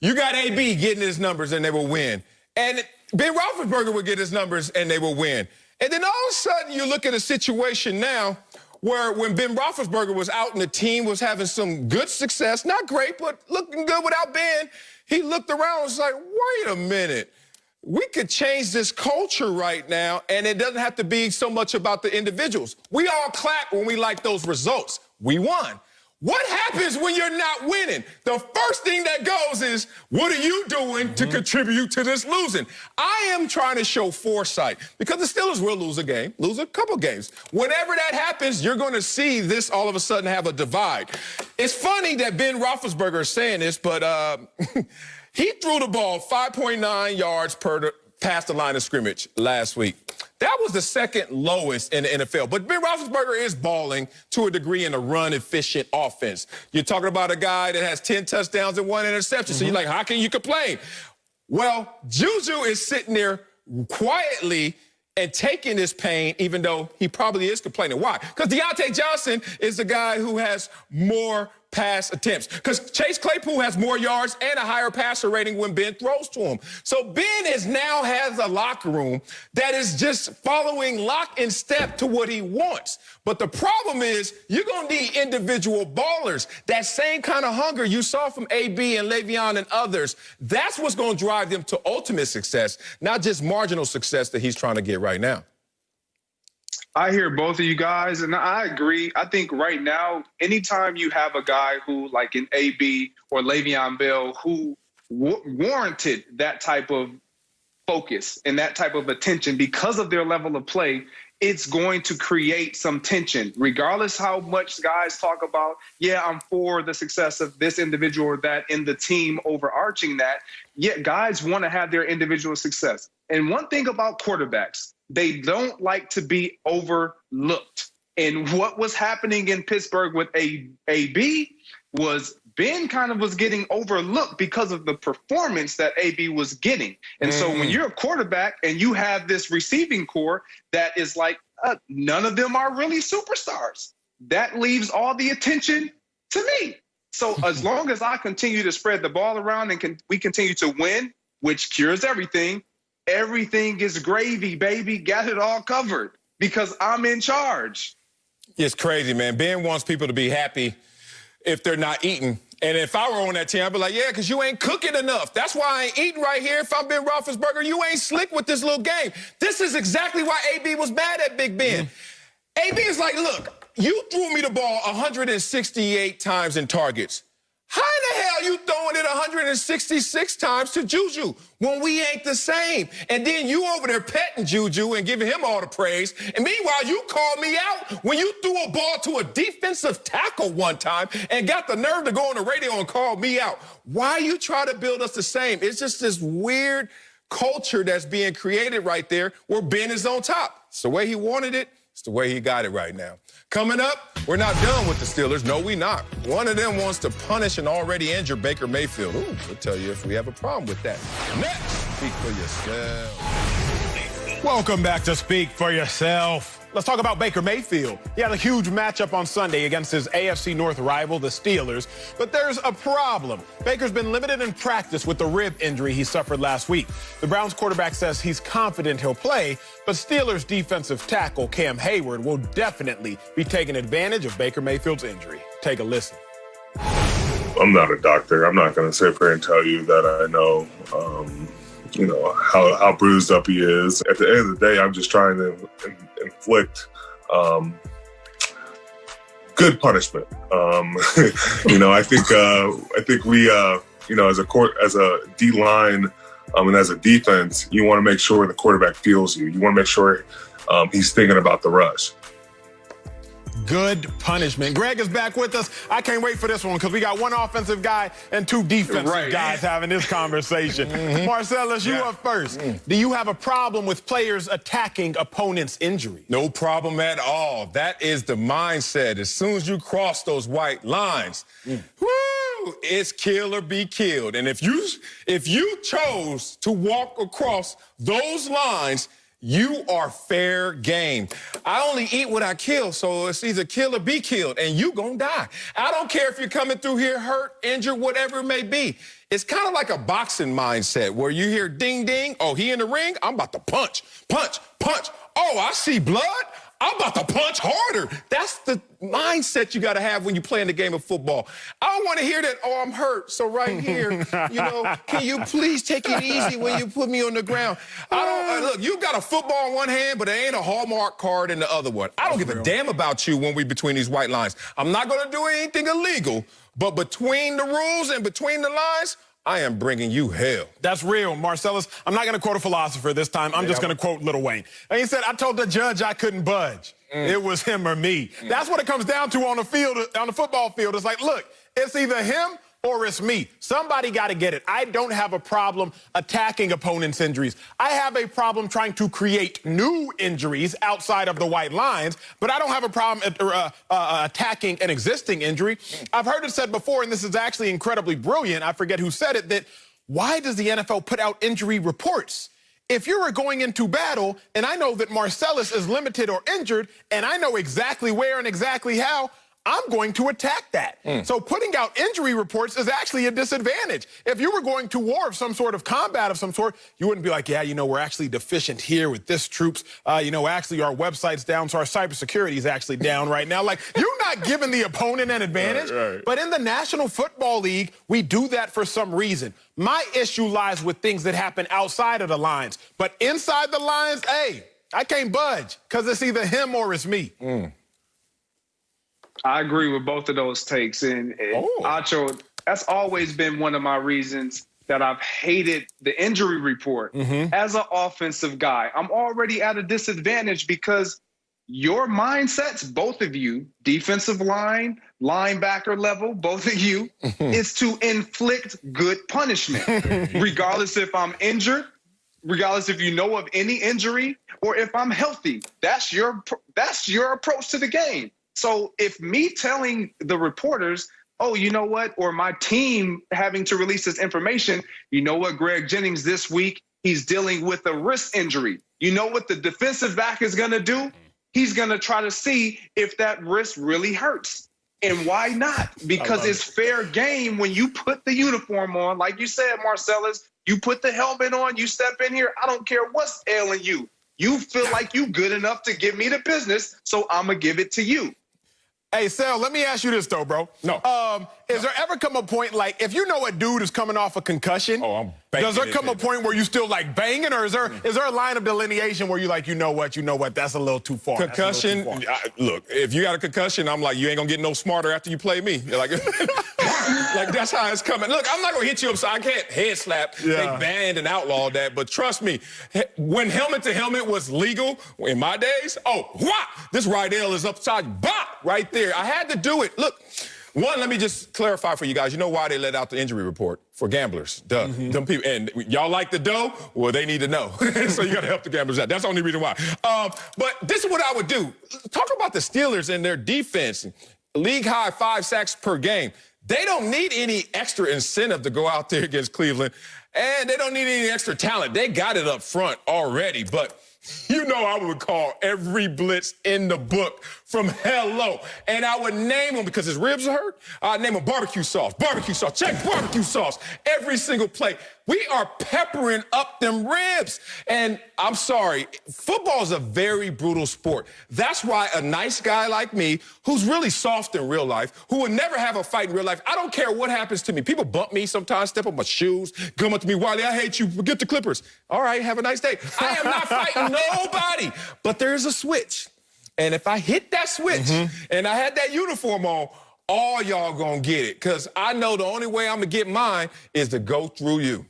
You got AB getting his numbers, and they will win. And Ben Roethlisberger would get his numbers, and they will win. And then all of a sudden, you look at a situation now where when Ben Roethlisberger was out and the team was having some good success, not great, but looking good without Ben, he looked around and was like, wait a minute. we could change this culture right now, and it doesn't have to be so much about the individuals. We all clap when we like those results. We won. What happens when you're not winning? The first thing that goes is, what are you doing to contribute to this losing? I am trying to show foresight because the Steelers will lose a game, lose a couple games. Whenever that happens, you're going to see this all of a sudden have a divide. It's funny that Ben Roethlisberger is saying this, but he threw the ball 5.9 yards past the line of scrimmage last week. That was the second lowest in the NFL. But Ben Roethlisberger is balling to a degree in a run-efficient offense. You're talking about a guy that has 10 touchdowns and 1 interception. So you're like, how can you complain? Well, Juju is sitting there quietly and taking this pain, even though he probably is complaining. Why? Because Deontay Johnson is the guy who has more pass attempts. Because Chase Claypool has more yards and a higher passer rating when Ben throws to him. So Ben now has a locker room that is just following lock and step to what he wants. But the problem is you're going to need individual ballers. That same kind of hunger you saw from AB and Le'Veon and others, that's what's going to drive them to ultimate success, not just marginal success that he's trying to get right now. I hear both of you guys, and I agree. I think right now, anytime you have a guy who, like an AB or Le'Veon Bell, who warranted that type of focus and that type of attention because of their level of play, it's going to create some tension, regardless how much guys talk about, yeah, I'm for the success of this individual or that in the team overarching that. Yet guys want to have their individual success. And one thing about quarterbacks, they don't like to be overlooked. And what was happening in Pittsburgh with AB was Ben kind of was getting overlooked because of the performance that AB was getting. And so when you're a quarterback and you have this receiving core that is like, none of them are really superstars, that leaves all the attention to me. So as long as I continue to spread the ball around and we continue to win, which cures everything, everything is gravy, baby. Got it all covered because I'm in charge. It's crazy, man. Ben wants people to be happy if they're not eating. And if I were on that team, I'd be like, yeah, because you ain't cooking enough. That's why I ain't eating right here. If I'm Ben Roethlisberger, you ain't slick with this little game. This is exactly why AB was mad at Big Ben. AB is like, look, you threw me the ball 168 times in targets. How in the hell you throwing it 166 times to Juju when we ain't the same? And then you over there petting Juju and giving him all the praise. And meanwhile, you called me out when you threw a ball to a defensive tackle one time and got the nerve to go on the radio and call me out. Why you try to build us the same? It's just this weird culture that's being created right there where Ben is on top. It's the way he wanted it. It's the way he got it right now. Coming up, we're not done with the Steelers. No, we not. One of them wants to punish an already injured Baker Mayfield. Ooh, we'll tell you if we have a problem with that. Next, speak for yourself. Welcome back to Speak for Yourself. Let's talk about Baker Mayfield. He had a huge matchup on Sunday against his AFC North rival, the Steelers. But there's a problem. Baker's been limited in practice with the rib injury he suffered last week. The Browns quarterback says he's confident he'll play, but Steelers defensive tackle Cam Heyward will definitely be taking advantage of Baker Mayfield's injury. Take a listen. I'm not a doctor. I'm not going to sit here and tell you that I know, how bruised up he is. At the end of the day, I'm just trying to inflict good punishment. I think we, as a D line and as a defense, you want to make sure the quarterback feels you. You want to make sure he's thinking about the rush. Good punishment. Greg is back with us. I can't wait for this one because we got one offensive guy and two defensive guys having this conversation. Marcellus, you up first. Do you have a problem with players attacking opponents' injury? No problem at all. That is the mindset. As soon as you cross those white lines, it's kill or be killed. And if you chose to walk across those lines, you are fair game. I only eat what I kill, so it's either kill or be killed, and you gonna die. I don't care if you're coming through here hurt, injured, whatever it may be. It's kind of like a boxing mindset where you hear ding, ding. Oh, he in the ring? I'm about to punch, punch, punch. Oh, I see blood. I'm about to punch harder. That's the mindset you got to have when you play in the game of football. I don't want to hear that, oh, I'm hurt. So right here, can you please take it easy when you put me on the ground? Look, you got a football in one hand, but there ain't a Hallmark card in the other one. I don't give a damn about you when we between these white lines. I'm not going to do anything illegal, but between the rules and between the lines, I am bringing you hell. That's real, Marcellus. I'm not going to quote a philosopher this time. I'm just going to quote Lil Wayne. And he said, I told the judge I couldn't budge. It was him or me. That's what it comes down to on the field, on the football field. It's like, look, it's either him or it's me. Somebody got to get it. I don't have a problem attacking opponents' injuries. I have a problem trying to create new injuries outside of the white lines, but I don't have a problem attacking an existing injury. I've heard it said before, and this is actually incredibly brilliant, I forget who said it, that why does the NFL put out injury reports? If you were going into battle, and I know that Marcellus is limited or injured, and I know exactly where and exactly how, I'm going to attack that. So putting out injury reports is actually a disadvantage. If you were going to war of some sort of combat of some sort, you wouldn't be like, yeah, we're actually deficient here with this troops. Actually our website's down, so our cybersecurity is actually down right now. Like, you're not giving the opponent an advantage. Right. But in the National Football League, we do that for some reason. My issue lies with things that happen outside of the lines. But inside the lines, hey, I can't budge because it's either him or it's me. I agree with both of those takes. And Acho, that's always been one of my reasons that I've hated the injury report. As an offensive guy, I'm already at a disadvantage because your mindsets, both of you, defensive line, linebacker level, both of you, is to inflict good punishment, regardless if I'm injured, regardless if you know of any injury, or if I'm healthy. That's your approach to the game. So if me telling the reporters, oh, you know what, or my team having to release this information, you know what, Greg Jennings this week, he's dealing with a wrist injury. You know what the defensive back is going to do? He's going to try to see if that wrist really hurts. And why not? Because it's fair game when you put the uniform on. Like you said, Marcellus, you put the helmet on, you step in here. I don't care what's ailing you. You feel like you good enough to give me the business, so I'm going to give it to you. Hey, Sal, let me ask you this, though, bro. Is there ever come a point, like, if you know a dude is coming off a concussion, does there come a point where you still, like, banging, or is there a line of delineation where you like, you know what, that's a little too far? Concussion, look, if you got a concussion, I'm like, you ain't going to get no smarter after you play me. Like, that's how it's coming. Look, I'm not going to hit you upside. I can't head slap. They banned and outlawed that. But trust me, when helmet to helmet was legal in my days, this right L is upside, right there. I had to do it. Look, one, let me just clarify for you guys. You know why they let out the injury report? For gamblers. Duh. Them people, and y'all like the dough? Well, they need to know. So you got to help the gamblers out. That's the only reason why. But this is what I would do. Talk about the Steelers and their defense. League high 5 sacks per game. They don't need any extra incentive to go out there against Cleveland, and they don't need any extra talent. They got it up front already, but I would call every blitz in the book from hello, and I would name them because his ribs are hurt. I'd name them barbecue sauce, check barbecue sauce. Every single play. We are peppering up them ribs. And I'm sorry, football is a very brutal sport. That's why a nice guy like me, who's really soft in real life, who would never have a fight in real life, I don't care what happens to me. People bump me sometimes, step on my shoes, come up to me, Wiley, I hate you, forget the Clippers. All right, have a nice day. I am not fighting nobody, but there's a switch. And if I hit that switch and I had that uniform on, all y'all gonna get it. Because I know the only way I'm gonna get mine is to go through you.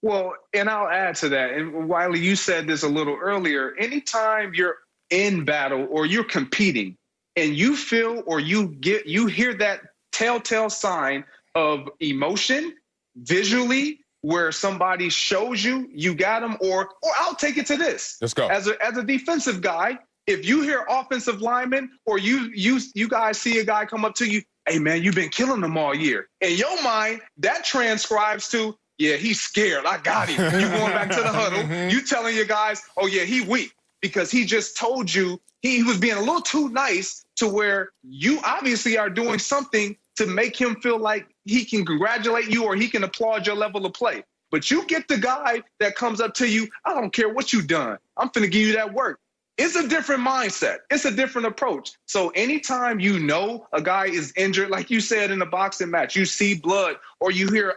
Well, and I'll add to that. And Wiley, you said this a little earlier. Anytime you're in battle or you're competing and you feel or you hear that telltale sign of emotion visually, where somebody shows you got them, or I'll take it to this. Let's go. As a defensive guy, if you hear offensive lineman or you guys see a guy come up to you, hey man, you've been killing them all year. In your mind, that transcribes to, yeah, he's scared. I got him. You going back to the huddle. You telling your guys, oh yeah, he weak because he just told you he was being a little too nice to where you obviously are doing something to make him feel like he can congratulate you or he can applaud your level of play. But you get the guy that comes up to you, I don't care what you done. I'm finna give you that work. It's a different mindset. It's a different approach. So anytime you know a guy is injured, like you said in a boxing match, you see blood or you hear,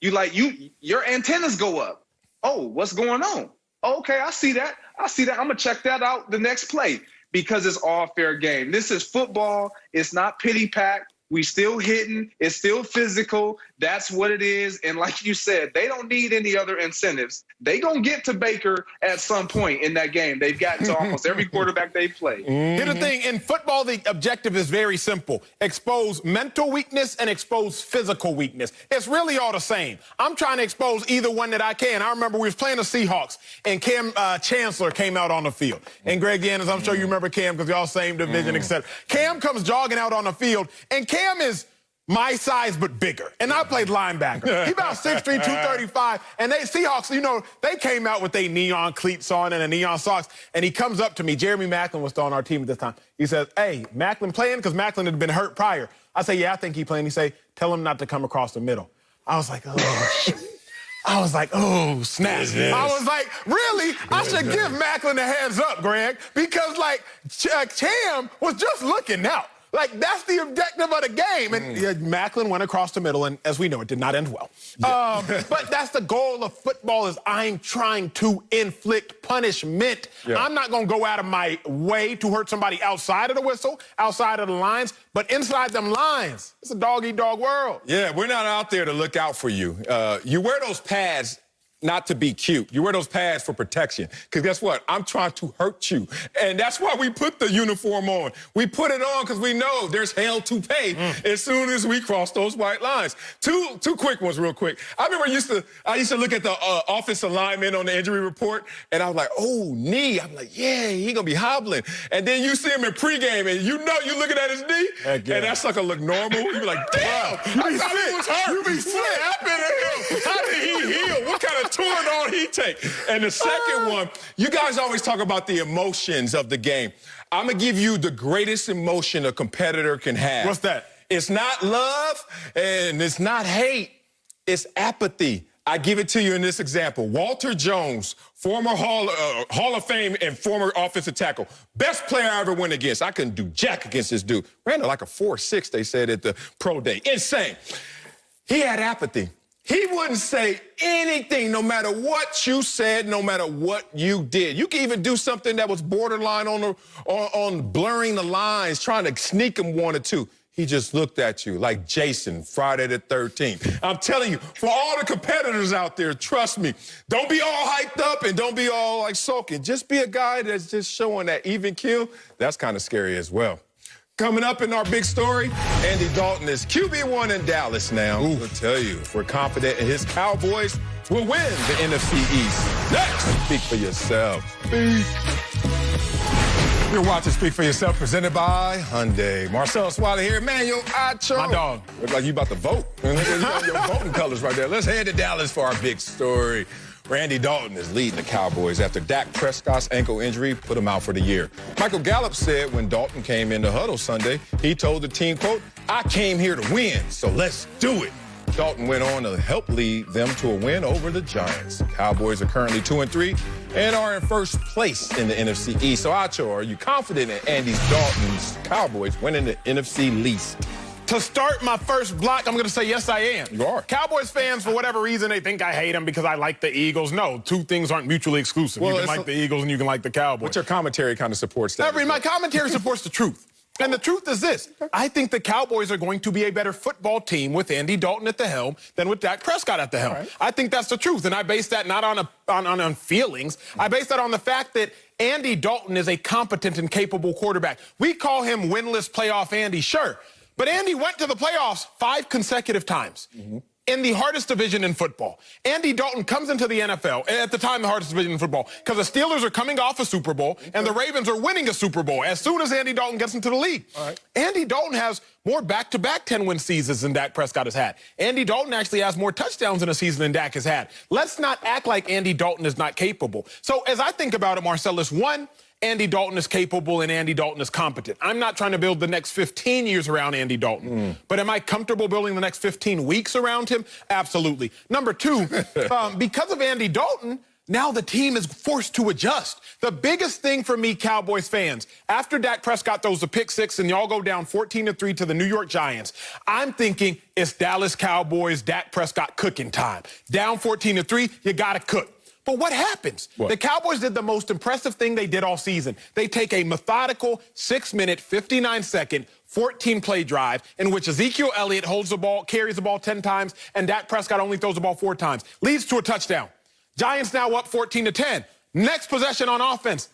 your antennas go up. Oh, what's going on? Okay, I see that. I'm going to check that out the next play because it's all fair game. This is football. It's not pity pack. We still hitting. It's still physical. That's what it is. And like you said, they don't need any other incentives. They gonna get to Baker at some point in that game. They've gotten to almost every quarterback they play. Here's the thing, in football, the objective is very simple. Expose mental weakness and expose physical weakness. It's really all the same. I'm trying to expose either one that I can. I remember we was playing the Seahawks, and Cam Chancellor came out on the field. And Greg Yannis, I'm sure you remember Cam because y'all same division, etc. Cam comes jogging out on the field, and Cam is my size, but bigger. And I played linebacker. He about 6'3", 235. And they Seahawks, they came out with their neon cleats on and a neon socks. And he comes up to me. Jeremy Maclin was still on our team at this time. He says, hey, Maclin playing? Because Maclin had been hurt prior. I say, yeah, I think he playing. He say, tell him not to come across the middle. I was like, oh, shit. I was like, oh, snap. Yes. I was like, really? I should give Maclin a heads up, Greg, because, Cam was just looking out. That's the objective of the game. And Maclin went across the middle, and as we know, it did not end well. Yeah. But that's the goal of football is I'm trying to inflict punishment. Yeah. I'm not going to go out of my way to hurt somebody outside of the whistle, outside of the lines, but inside them lines. It's a dog-eat-dog world. Yeah, we're not out there to look out for you. You wear those pads not to be cute. You wear those pads for protection. Because guess what? I'm trying to hurt you. And that's why we put the uniform on. We put it on because we know there's hell to pay as soon as we cross those white lines. Two quick ones real quick. I remember I used to look at the offensive lineman on the injury report, and I was like, oh, knee. I'm like, yeah, he going to be hobbling. And then you see him in pregame, and you're looking at his knee, and that sucker look normal. You be like, damn, you be sick. You be sick. What happened to him? How did he heal? What kind of Toradol he take? And the second one, you guys always talk about the emotions of the game. I'm going to give you the greatest emotion a competitor can have. What's that? It's not love and it's not hate. It's apathy. I give it to you in this example. Walter Jones, former Hall of Fame and former offensive tackle. Best player I ever went against. I couldn't do jack against this dude. Ran like a 4.6, they said at the pro day. Insane. He had apathy. He wouldn't say anything, no matter what you said, no matter what you did. You could even do something that was borderline on blurring the lines, trying to sneak him one or two. He just looked at you like Jason, Friday the 13th. I'm telling you, for all the competitors out there, trust me, don't be all hyped up and don't be all sulking. Just be a guy that's just showing that even keel. That's kind of scary as well. Coming up in our big story, Andy Dalton is QB1 in Dallas now. I'll tell you, if we're confident in his Cowboys, will win the NFC East. Next, Speak for Yourself. You're watching Speak for Yourself, presented by Hyundai. Marcel Swiley here. Manuel Acho. My dog. Look like you about to vote. You got your voting colors right there. Let's head to Dallas for our big story. Randy Dalton is leading the Cowboys after Dak Prescott's ankle injury put him out for the year. Michael Gallup said when Dalton came in the huddle Sunday, he told the team, quote, I came here to win, so let's do it. Dalton went on to help lead them to a win over the Giants. The Cowboys are currently 2-3 and are in first place in the NFC East. So, Acho, are you confident in Andy Dalton's Cowboys winning the NFC least? To start my first block, I'm going to say yes, I am. You are. Cowboys fans, for whatever reason, they think I hate them because I like the Eagles. No, two things aren't mutually exclusive. Well, you can like the Eagles and you can like the Cowboys. But your commentary kind of supports that. My commentary supports the truth. And the truth is this. I think the Cowboys are going to be a better football team with Andy Dalton at the helm than with Dak Prescott at the helm. Right. I think that's the truth. And I base that not on feelings. I base that on the fact that Andy Dalton is a competent and capable quarterback. We call him winless playoff Andy, sure. But Andy went to the playoffs 5 consecutive times in the hardest division in football. Andy Dalton comes into the NFL, at the time the hardest division in football, because the Steelers are coming off a Super Bowl and the Ravens are winning a Super Bowl as soon as Andy Dalton gets into the league. Andy Dalton has more back-to-back 10-win seasons than Dak Prescott has had. Andy Dalton actually has more touchdowns in a season than Dak has had. Let's not act like Andy Dalton is not capable. So as I think about it, Marcellus, one, Andy Dalton is capable and Andy Dalton is competent. I'm not trying to build the next 15 years around Andy Dalton. But am I comfortable building the next 15 weeks around him? Absolutely. Number two, because of Andy Dalton, now the team is forced to adjust. The biggest thing for me, Cowboys fans, after Dak Prescott throws the pick six and y'all go down 14-3 to the New York Giants, I'm thinking it's Dallas Cowboys, Dak Prescott cooking time. Down 14-3, you got to cook. But what happens? What? The Cowboys did the most impressive thing they did all season. They take a methodical 6-minute, 59-second, 14-play drive in which Ezekiel Elliott holds the ball, carries the ball 10 times, and Dak Prescott only throws the ball 4 times. Leads to a touchdown. Giants now up 14-10. Next possession on offense.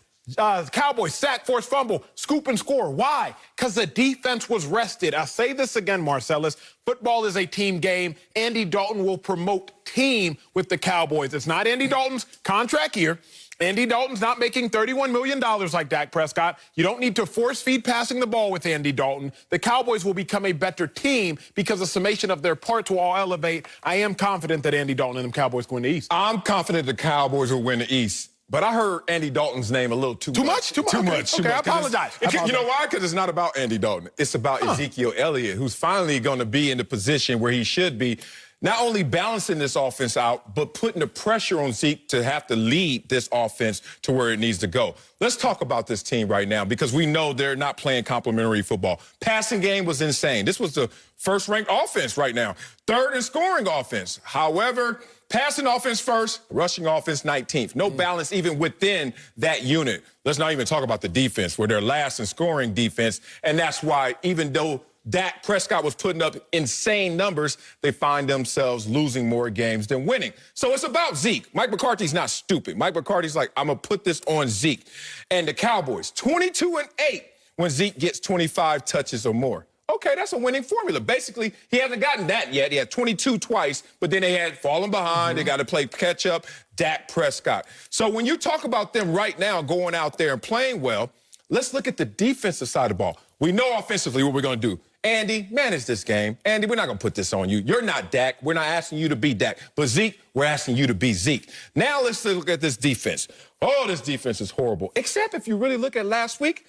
Cowboys sack, force fumble, scoop and score. Why? Because the defense was rested. I'll say this again, Marcellus. Football is a team game. Andy Dalton will promote team with the Cowboys. It's not Andy Dalton's contract year. Andy Dalton's not making $31 million like Dak Prescott. You don't need to force feed passing the ball with Andy Dalton. The Cowboys will become a better team because the summation of their parts will all elevate. I am confident that Andy Dalton and the Cowboys go in the East. I'm confident the Cowboys will win the East. But I heard Andy Dalton's name a little too much. Too much. Okay, I apologize. You know why? Because it's not about Andy Dalton. It's about Ezekiel Elliott, who's finally going to be in the position where he should be, not only balancing this offense out, but putting the pressure on Zeke to have to lead this offense to where it needs to go. Let's talk about this team right now because we know they're not playing complimentary football. Passing game was insane. This was the first-ranked offense right now. Third in scoring offense. However, passing offense first, rushing offense 19th. No balance even within that unit. Let's not even talk about the defense, where they're last in scoring defense. And that's why even though Dak Prescott was putting up insane numbers, they find themselves losing more games than winning. So it's about Zeke. Mike McCarthy's not stupid. Mike McCarthy's like, I'm going to put this on Zeke. And the Cowboys, 22-8 when Zeke gets 25 touches or more. Okay, that's a winning formula. Basically, he hasn't gotten that yet. He had 22 twice, but then they had fallen behind. They got to play catch up. Dak Prescott. So when you talk about them right now going out there and playing well, let's look at the defensive side of the ball. We know offensively what we're going to do. Andy, manage this game. Andy, we're not going to put this on you. You're not Dak. We're not asking you to be Dak. But Zeke, we're asking you to be Zeke. Now let's look at this defense. Oh, this defense is horrible. Except if you really look at last week,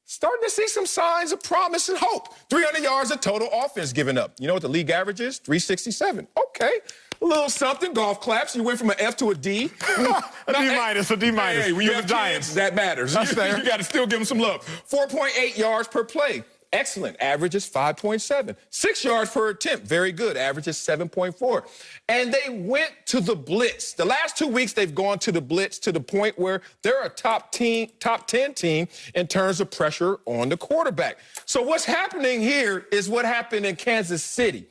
starting to see some signs of promise and hope. 300 yards of total offense given up. You know what the league average is? 367. Okay. A little something, golf claps. You went from an F to a D. A D-minus. Hey, when you have Giants, kids, that matters. That's fair. You got to still give them some love. 4.8 yards per play. Excellent. Average is 5.7. 6 yards per attempt. Very good. Average is 7.4. And they went to the blitz. The last 2 weeks, they've gone to the blitz to the point where they're a top 10 team in terms of pressure on the quarterback. So what's happening here is what happened in Kansas City,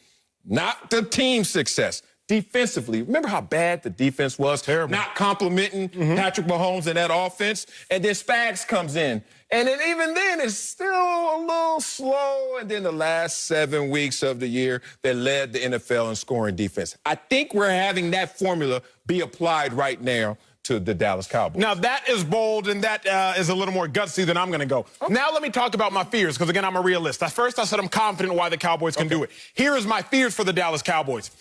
not the team success. Defensively, remember how bad the defense was? Terrible. Not complimenting Patrick Mahomes in that offense. And then Spags comes in. And then even then, it's still a little slow. And then the last 7 weeks of the year, they led the NFL in scoring defense. I think we're having that formula be applied right now to the Dallas Cowboys. Now, that is bold, and that is a little more gutsy than I'm going to go. Okay. Now let me talk about my fears, because, again, I'm a realist. At first, I said I'm confident why the Cowboys can do it. Here is my fears for the Dallas Cowboys.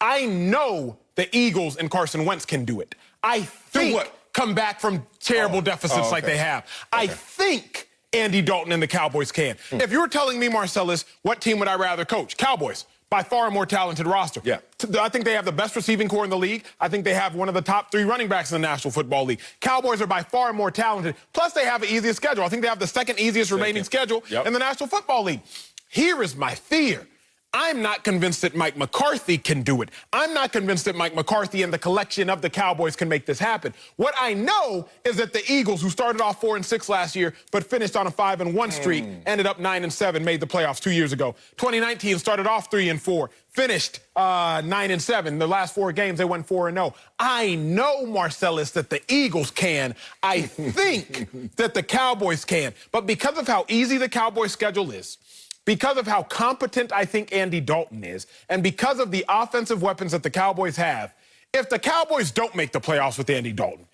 I know the Eagles and Carson Wentz can do it. I think come back from terrible deficits like they have. I think Andy Dalton and the Cowboys can. If you were telling me, Marcellus, what team would I rather coach? Cowboys. By far a more talented roster. Yeah. I think they have the best receiving core in the league. I think they have one of the top 3 running backs in the National Football League. Cowboys are by far more talented. Plus, they have the easiest schedule. I think they have the second easiest remaining schedule in the National Football League. Here is my fear. I'm not convinced that Mike McCarthy can do it. I'm not convinced that Mike McCarthy and the collection of the Cowboys can make this happen. What I know is that the Eagles, who started off 4-6 last year, but finished on a 5-1 streak, ended up 9-7, made the playoffs 2 years ago. 2019 started off 3-4, finished 9-7. The last 4 games, they went 4-0. I know, Marcellus, that the Eagles can. I think that the Cowboys can. But because of how easy the Cowboys' schedule is, because of how competent I think Andy Dalton is, and because of the offensive weapons that the Cowboys have, if the Cowboys don't make the playoffs with Andy Dalton,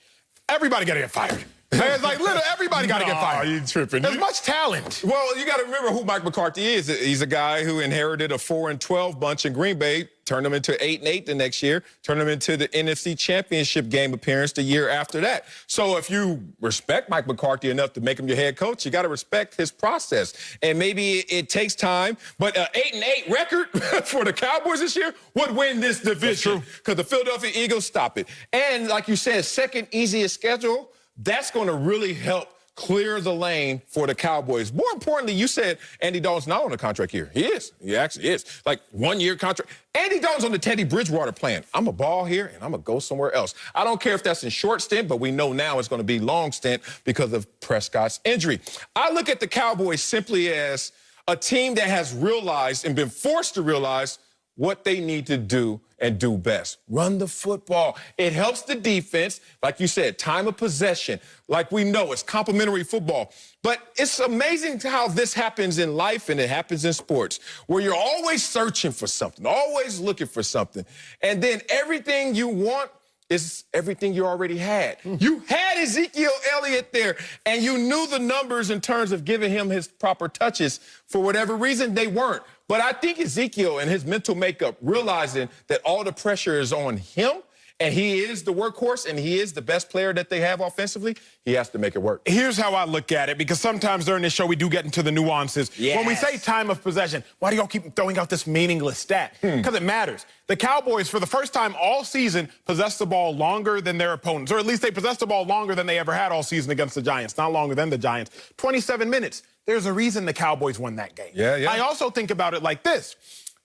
everybody got to get fired. It's like literally everybody got to get fired. You tripping. There's much talent. Well, you got to remember who Mike McCarthy is. He's a guy who inherited a 4-12 bunch in Green Bay, turned them into 8-8 the next year, turned them into the NFC Championship game appearance the year after that. So if you respect Mike McCarthy enough to make him your head coach, you got to respect his process. And maybe it takes time, but an 8-8 record for the Cowboys this year would win this division because the Philadelphia Eagles stop it. And like you said, second easiest schedule, that's going to really help clear the lane for the Cowboys. More importantly, you said Andy Dalton's not on a contract here. He is. He actually is. Like, 1-year contract. Andy Dalton's on the Teddy Bridgewater plan. I'm a ball here, and I'm going to go somewhere else. I don't care if that's in short stint, but we know now it's going to be long stint because of Prescott's injury. I look at the Cowboys simply as a team that has realized and been forced to realize what they need to do and do best. Run the football. It helps the defense. Like you said, time of possession. Like we know, it's complementary football. But it's amazing how this happens in life and it happens in sports, where you're always searching for something, always looking for something. And then everything you want is everything you already had. You had Ezekiel Elliott there, and you knew the numbers in terms of giving him his proper touches. For whatever reason, they weren't. But I think Ezekiel and his mental makeup, realizing that all the pressure is on him, and he is the workhorse, and he is the best player that they have offensively, he has to make it work. Here's how I look at it, because sometimes during this show we do get into the nuances. Yes. When we say time of possession, why do y'all keep throwing out this meaningless stat? Because it matters. The Cowboys, for the first time all season, possessed the ball longer than their opponents, or at least they possessed the ball longer than they ever had all season against the Giants, not longer than the Giants. 27 minutes. There's a reason the Cowboys won that game. Yeah. I also think about it like this.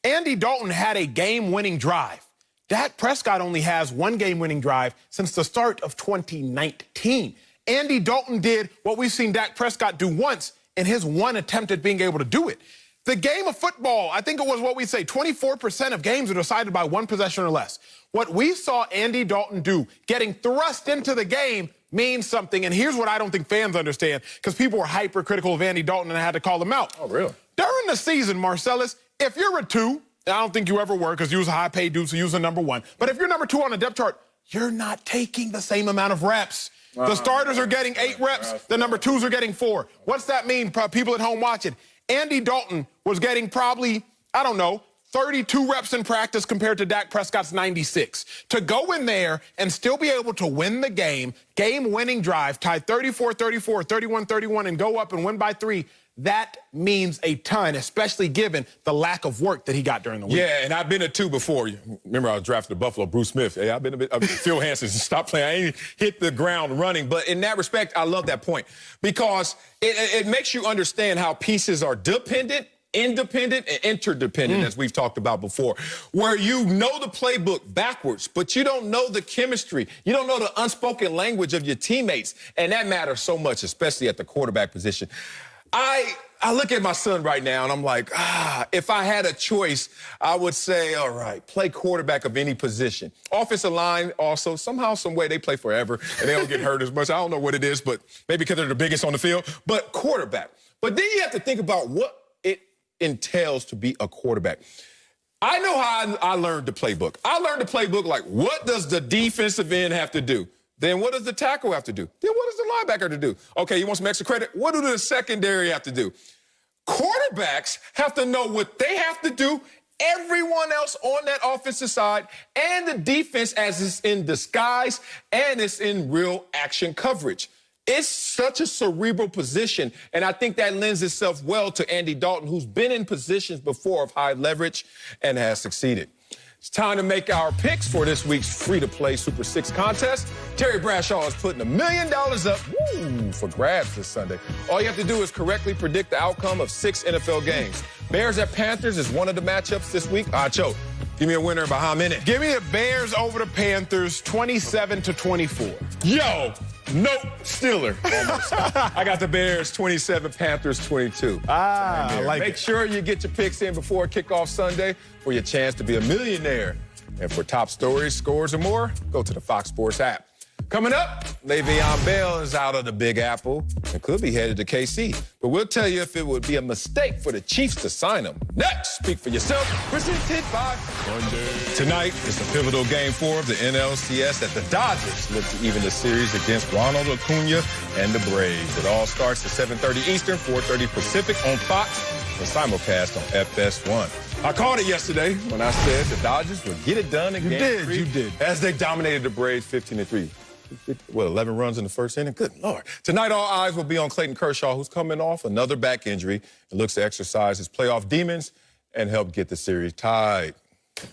Andy Dalton had a game-winning drive. Dak Prescott only has one game-winning drive since the start of 2019. Andy Dalton did what we've seen Dak Prescott do once in his one attempt at being able to do it. The game of football, I think it was what we say, 24% of games are decided by one possession or less. What we saw Andy Dalton do, getting thrust into the game, means something. And here's what I don't think fans understand, because people were hypercritical of Andy Dalton and I had to call him out. Oh, really? During the season, Marcellus, if you're a 2, I don't think you ever were, because you was a high-paid dude, so you was a number 1. But if you're number 2 on the depth chart, you're not taking the same amount of reps. The starters are getting 8 reps. The number 2s are getting 4. What's that mean, people at home watching? Andy Dalton was getting probably, I don't know, 32 reps in practice compared to Dak Prescott's 96. To go in there and still be able to win the game-winning drive, tie 34-34, 31-31, and go up and win by 3, that means a ton, especially given the lack of work that he got during the week. Yeah, and I've been a 2 before. Remember, I was drafted to Buffalo, Bruce Smith. Hey, I've been a bit. Phil Hansen, stop playing. I ain't hit the ground running. But in that respect, I love that point, because it makes you understand how pieces are dependent, independent, and interdependent, as we've talked about before, where you know the playbook backwards, but you don't know the chemistry. You don't know the unspoken language of your teammates, and that matters so much, especially at the quarterback position. I look at my son right now, and I'm like, if I had a choice, I would say, all right, play quarterback of any position. Offensive line also, somehow, some way, they play forever, and they don't get hurt as much. I don't know what it is, but maybe because they're the biggest on the field. But quarterback. But then you have to think about what it entails to be a quarterback. I know how I learned the playbook. I learned the playbook like, what does the defensive end have to do? Then what does the tackle have to do? Then what does the linebacker have to do? Okay, you want some extra credit? What do the secondary have to do? Quarterbacks have to know what they have to do, everyone else on that offensive side, and the defense as it's in disguise and it's in real action coverage. It's such a cerebral position, and I think that lends itself well to Andy Dalton, who's been in positions before of high leverage and has succeeded. It's time to make our picks for this week's free-to-play Super 6 contest. Terry Bradshaw is putting $1 million up for grabs this Sunday. All you have to do is correctly predict the outcome of 6 NFL games. Bears at Panthers is one of the matchups this week. Acho, give me a winner by how many? Give me the Bears over the Panthers, 27-24. Yo, nope, Steeler. I got the Bears 27, Panthers 22. I like Make sure you get your picks in before kickoff Sunday for your chance to be a millionaire. And for top stories, scores, and more, go to the Fox Sports app. Coming up, Le'Veon Bell is out of the Big Apple and could be headed to KC. But we'll tell you if it would be a mistake for the Chiefs to sign him. Next, Speak for Yourself, presented by Monday. Tonight is the pivotal Game 4 of the NLCS at the Dodgers look to even the series against Ronald Acuna and the Braves. It all starts at 7:30 Eastern, 4:30 Pacific on Fox and simulcast on FS1. I called it yesterday when I said the Dodgers would get it done in Game 3. You did. As they dominated the Braves 15-3. 11 runs in the first inning? Good Lord. Tonight, all eyes will be on Clayton Kershaw, who's coming off another back injury and looks to exercise his playoff demons and help get the series tied.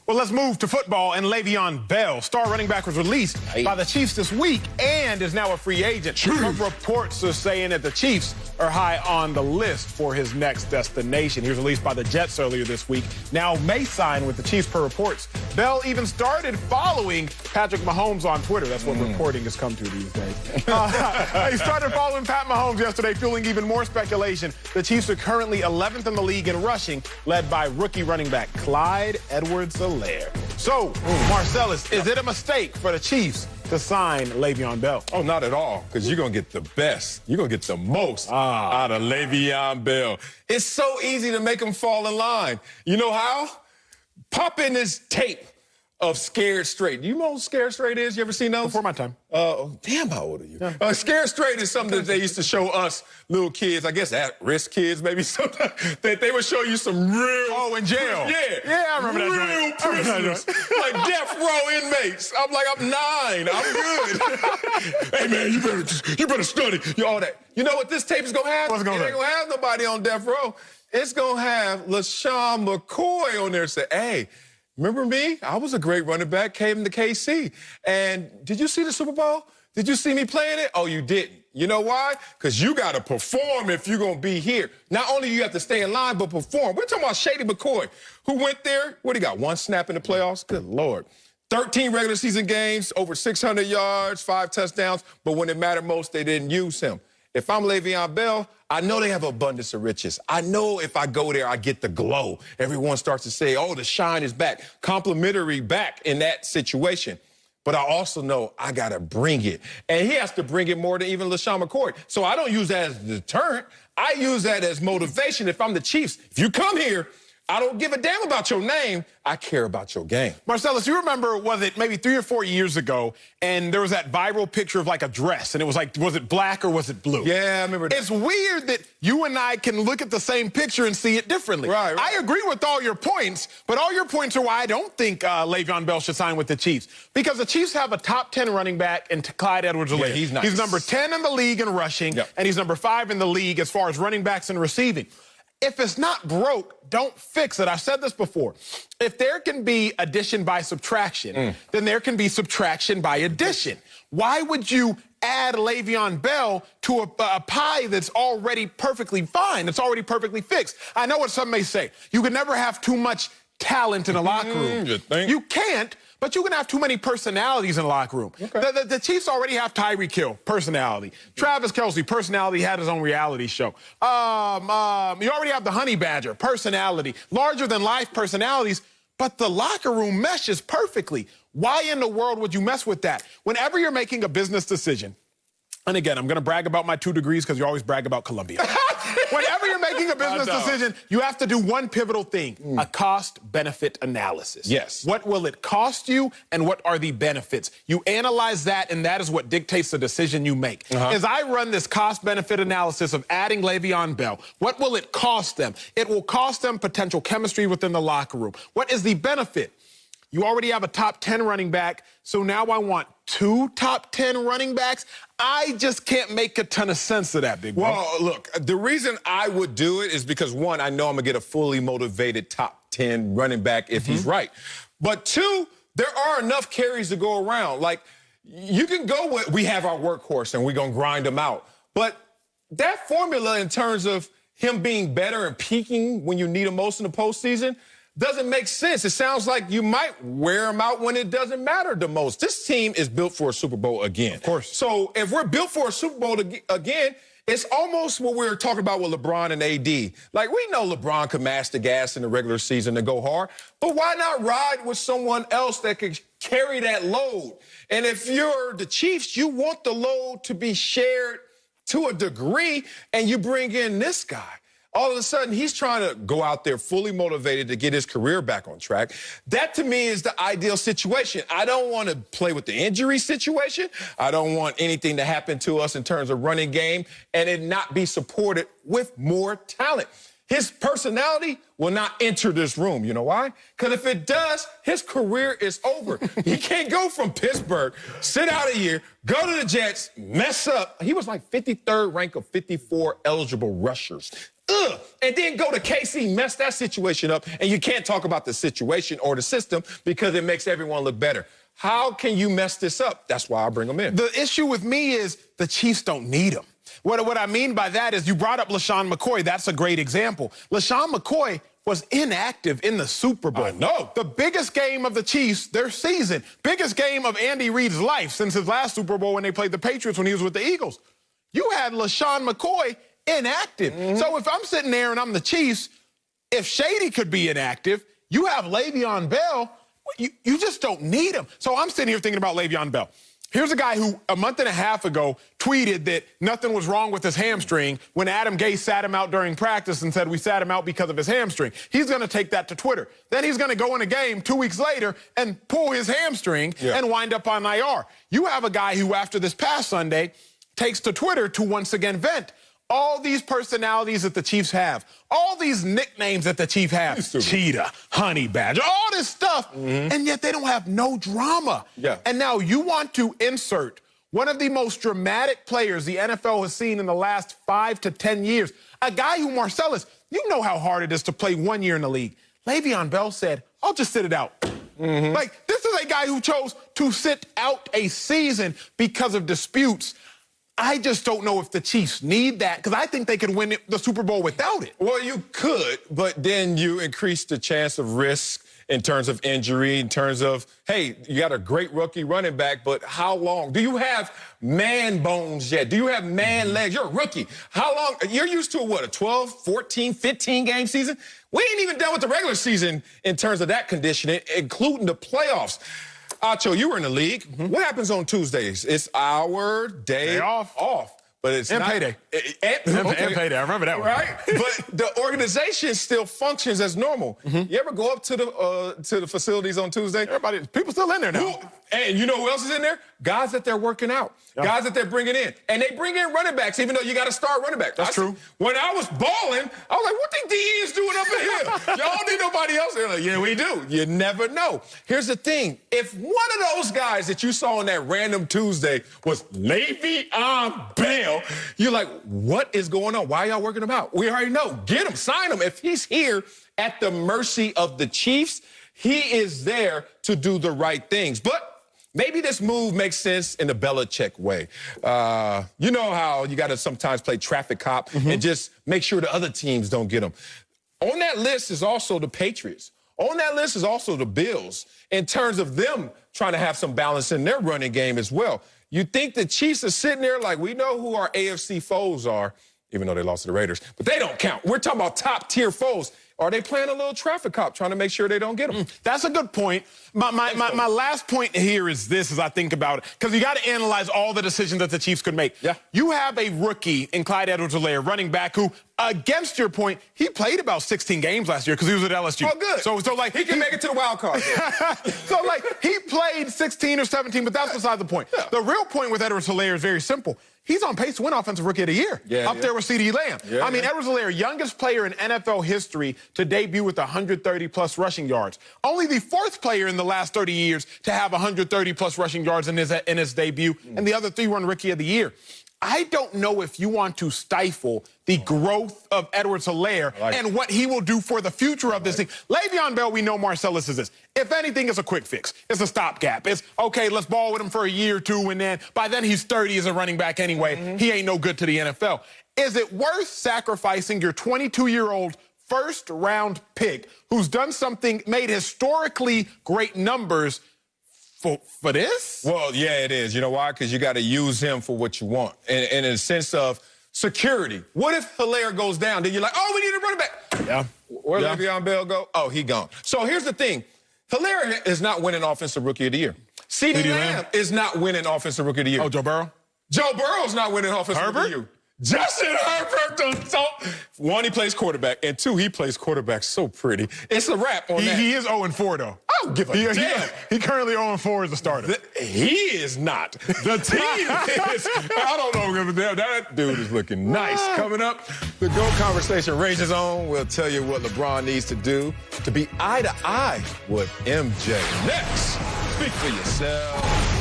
Well, let's move to football, and Le'Veon Bell, star running back, was released by the Chiefs this week and is now a free agent. Some reports are saying that the Chiefs are high on the list for his next destination. He was released by the Jets earlier this week, now may sign with the Chiefs per reports. Bell even started following Patrick Mahomes on Twitter. That's what reporting has come to these days. He started following Pat Mahomes yesterday, fueling even more speculation. The Chiefs are currently 11th in the league in rushing, led by rookie running back Clyde Edwards-Helaire. So, Marcellus, is it a mistake for the Chiefs to sign Le'Veon Bell? Oh, not at all, because you're going to get the best. You're going to get the most out of Le'Veon Bell. It's so easy to make him fall in line. You know how? Pop in this tape of Scared Straight. Do you know what Scared Straight is? You ever seen those? Before my time. Damn, how old are you? Scared Straight is something that they used to show us little kids, I guess at-risk kids maybe sometimes, that they would show you some real... Oh, in jail. Yeah, I remember that joint. Real prisoners, like death row inmates. I'm like, I'm 9. I'm good. Hey, man, you better study. All that. You know what this tape is going to have? What's it going to have? It ain't going to have nobody on death row. It's going to have LaShawn McCoy on there say, hey, remember me? I was a great running back, came to KC. And did you see the Super Bowl? Did you see me playing it? Oh, you didn't. You know why? Because you got to perform if you're going to be here. Not only do you have to stay in line, but perform. We're talking about Shady McCoy, who went there. What, he got 1 snap in the playoffs? Good Lord. 13 regular season games, over 600 yards, 5 touchdowns. But when it mattered most, they didn't use him. If I'm Le'Veon Bell, I know they have abundance of riches. I know if I go there, I get the glow. Everyone starts to say, oh, the shine is back. Complimentary back in that situation. But I also know I got to bring it. And he has to bring it more than even LaShawn McCoy. So I don't use that as a deterrent. I use that as motivation. If I'm the Chiefs, if you come here, I don't give a damn about your name. I care about your game. Marcellus, you remember, was it maybe 3 or 4 years ago, and there was that viral picture of like a dress, and it was like, was it black or was it blue? Yeah, I remember that. It's weird that you and I can look at the same picture and see it differently. Right. I agree with all your points, but all your points are why I don't think Le'Veon Bell should sign with the Chiefs. Because the Chiefs have a top 10 running back in Clyde Edwards-Helaire. Yeah, he's nice. He's number 10 in the league in rushing, and he's number 5 in the league as far as running backs and receiving. If it's not broke, don't fix it. I've said this before. If there can be addition by subtraction, then there can be subtraction by addition. Why would you add Le'Veon Bell to a pie that's already perfectly fine, that's already perfectly fixed? I know what some may say. You can never have too much talent in a locker room. You think? You can't, but you can have too many personalities in a locker room. Okay. The Chiefs already have Tyreek Hill, personality. Travis Kelce, personality, had his own reality show. You already have the Honey Badger, personality. Larger-than-life personalities, but the locker room meshes perfectly. Why in the world would you mess with that? Whenever you're making a business decision, and again, I'm going to brag about my 2 degrees because you always brag about Columbia. Whenever you're making a business decision, you have to do one pivotal thing, a cost-benefit analysis. Yes. What will it cost you, and what are the benefits? You analyze that, and that is what dictates the decision you make. As I run this cost-benefit analysis of adding Le'Veon Bell, what will it cost them? It will cost them potential chemistry within the locker room. What is the benefit? You already have a top 10 running back, so now I want 2 top 10 running backs. I just can't make a ton of sense of that, big bro. Well, look, the reason I would do it is because, 1, I know I'm going to get a fully motivated top 10 running back if he's right. But 2, there are enough carries to go around. Like, you can go with, we have our workhorse and we're going to grind him out. But that formula in terms of him being better and peaking when you need him most in the postseason doesn't make sense. It sounds like you might wear him out when it doesn't matter the most. This team is built for a Super Bowl again. Of course. So if we're built for a Super Bowl again, It's almost what we were talking about with LeBron and AD. Like, we know LeBron could mash the gas in the regular season and go hard, but why not ride with someone else that could carry that load? And if you're the Chiefs, you want the load to be shared to a degree, and you bring in this guy. All of a sudden, he's trying to go out there fully motivated to get his career back on track. That, to me, is the ideal situation. I don't want to play with the injury situation. I don't want anything to happen to us in terms of running game and it not be supported with more talent. His personality will not enter this room. You know why? Because if it does, his career is over. He can't go from Pittsburgh, sit out a year, go to the Jets, mess up. He was like 53rd rank of 54 eligible rushers. And then go to KC, mess that situation up, and you can't talk about the situation or the system because it makes everyone look better. How can you mess this up? That's why I bring him in. The issue with me is the Chiefs don't need him. What I mean by that is you brought up LaShawn McCoy. That's a great example. LaShawn McCoy was inactive in the Super Bowl. I know. The biggest game of the Chiefs, their season, biggest game of Andy Reid's life since his last Super Bowl when they played the Patriots when he was with the Eagles. You had LaShawn McCoy inactive. So if I'm sitting there and I'm the Chiefs, if Shady could be inactive, you have Le'Veon Bell, you just don't need him. So I'm sitting here thinking about Le'Veon Bell. Here's a guy who a month and a half ago tweeted that nothing was wrong with his hamstring when Adam Gase sat him out during practice and said we sat him out because of his hamstring. He's going to take that to Twitter. Then he's going to go in a game 2 weeks later and pull his hamstring and wind up on IR. You have a guy who after this past Sunday takes to Twitter to once again vent. All these personalities that the Chiefs have, all these nicknames that the Chiefs have, Cheetah, Honey Badger, all this stuff, and yet they don't have no drama. And now you want to insert one of the most dramatic players the NFL has seen in the last 5 to 10 years, a guy who, Marcellus, you know how hard it is to play 1 year in the league. Le'Veon Bell said, I'll just sit it out. Like, this is a guy who chose to sit out a season because of disputes. I just don't know if the Chiefs need that because I think they could win the Super Bowl without it. Well, you could, but then you increase the chance of risk in terms of injury, in terms of, hey, you got a great rookie running back, but how long? Do you have man bones yet? Do you have man legs? You're a rookie. How long? You're used to, what, a 12, 14, 15-game season? We ain't even done with the regular season in terms of that conditioning, including the playoffs. Acho, you were in the league. What happens on Tuesdays? It's our day off. But it's and not payday. And payday. I remember that one. Right? But the organization still functions as normal. You ever go up to the facilities on Tuesday? People still in there now. And you know who else is in there? Guys that they're working out. Guys that they're bringing in. And they bring in running backs, even though you got to start running back. That's true. When I was balling, I was like, what the DEs doing up in here? Y'all don't need nobody else. They're like, yeah, we do. You never know. Here's the thing. If one of those guys that you saw on that random Tuesday was Le'Veon Bell, you're like, what is going on? Why are y'all working him out? We already know. Get him. Sign him. If he's here at the mercy of the Chiefs, he is there to do the right things. But maybe this move makes sense in the Belichick way. You know how you got to sometimes play traffic cop and just make sure the other teams don't get them. On that list is also the Patriots. On that list is also the Bills in terms of them trying to have some balance in their running game as well. You think the Chiefs are sitting there like, we know who our AFC foes are, even though they lost to the Raiders, but they don't count. We're talking about top-tier foes. Are they playing a little traffic cop, trying to make sure they don't get them? That's a good point. My last point here is this, as I think about it, because you got to analyze all the decisions that the Chiefs could make. You have a rookie in Clyde Edwards-Helaire, running back, who, against your point, he played about 16 games last year because he was at LSU. Oh, good. So like he can make it to the wild card. So, like, he played 16 or 17, but that's beside the point. The real point with Edwards-Helaire is very simple. He's on pace to win Offensive Rookie of the Year, up there with CeeDee Lamb. I mean, Edwards-Helaire, youngest player in NFL history to debut with 130-plus rushing yards. Only the fourth player in the last 30 years to have 130-plus rushing yards in his debut, and the other 3 won Rookie of the Year. I don't know if you want to stifle the growth of Edwards-Helaire and what he will do for the future of this thing. Le'Veon Bell, we know, Marcellus, is this. If anything, it's a quick fix. It's a stopgap. It's, okay, let's ball with him for a year or two, and then by then he's 30 as a running back anyway. He ain't no good to the NFL. Is it worth sacrificing your 22-year-old first-round pick who's done something, made historically great numbers, for this? Well, yeah, it is. You know why? Because you got to use him for what you want. And in a sense of security. What if Hilaire goes down? Then you're like, oh, we need a running back. Yeah. Where'd Le'Veon Bell go? Oh, he gone. So here's the thing. Hilaire is not winning Offensive Rookie of the Year. CeeDee Lamb is not winning Offensive Rookie of the Year. Oh, Joe Burrow? Joe Burrow's not winning Offensive Rookie of the Year. Justin Herbert. So, one, he plays quarterback, and two, he plays quarterback so pretty. It's a wrap on that. He is 0-4, though. I don't give a damn. He currently 0-4 as a starter. He is not. The team is. I don't know. That dude is looking nice. Coming up, the GOAT conversation rages on. We'll tell you what LeBron needs to do to be eye to eye with MJ. Next, speak for yourself.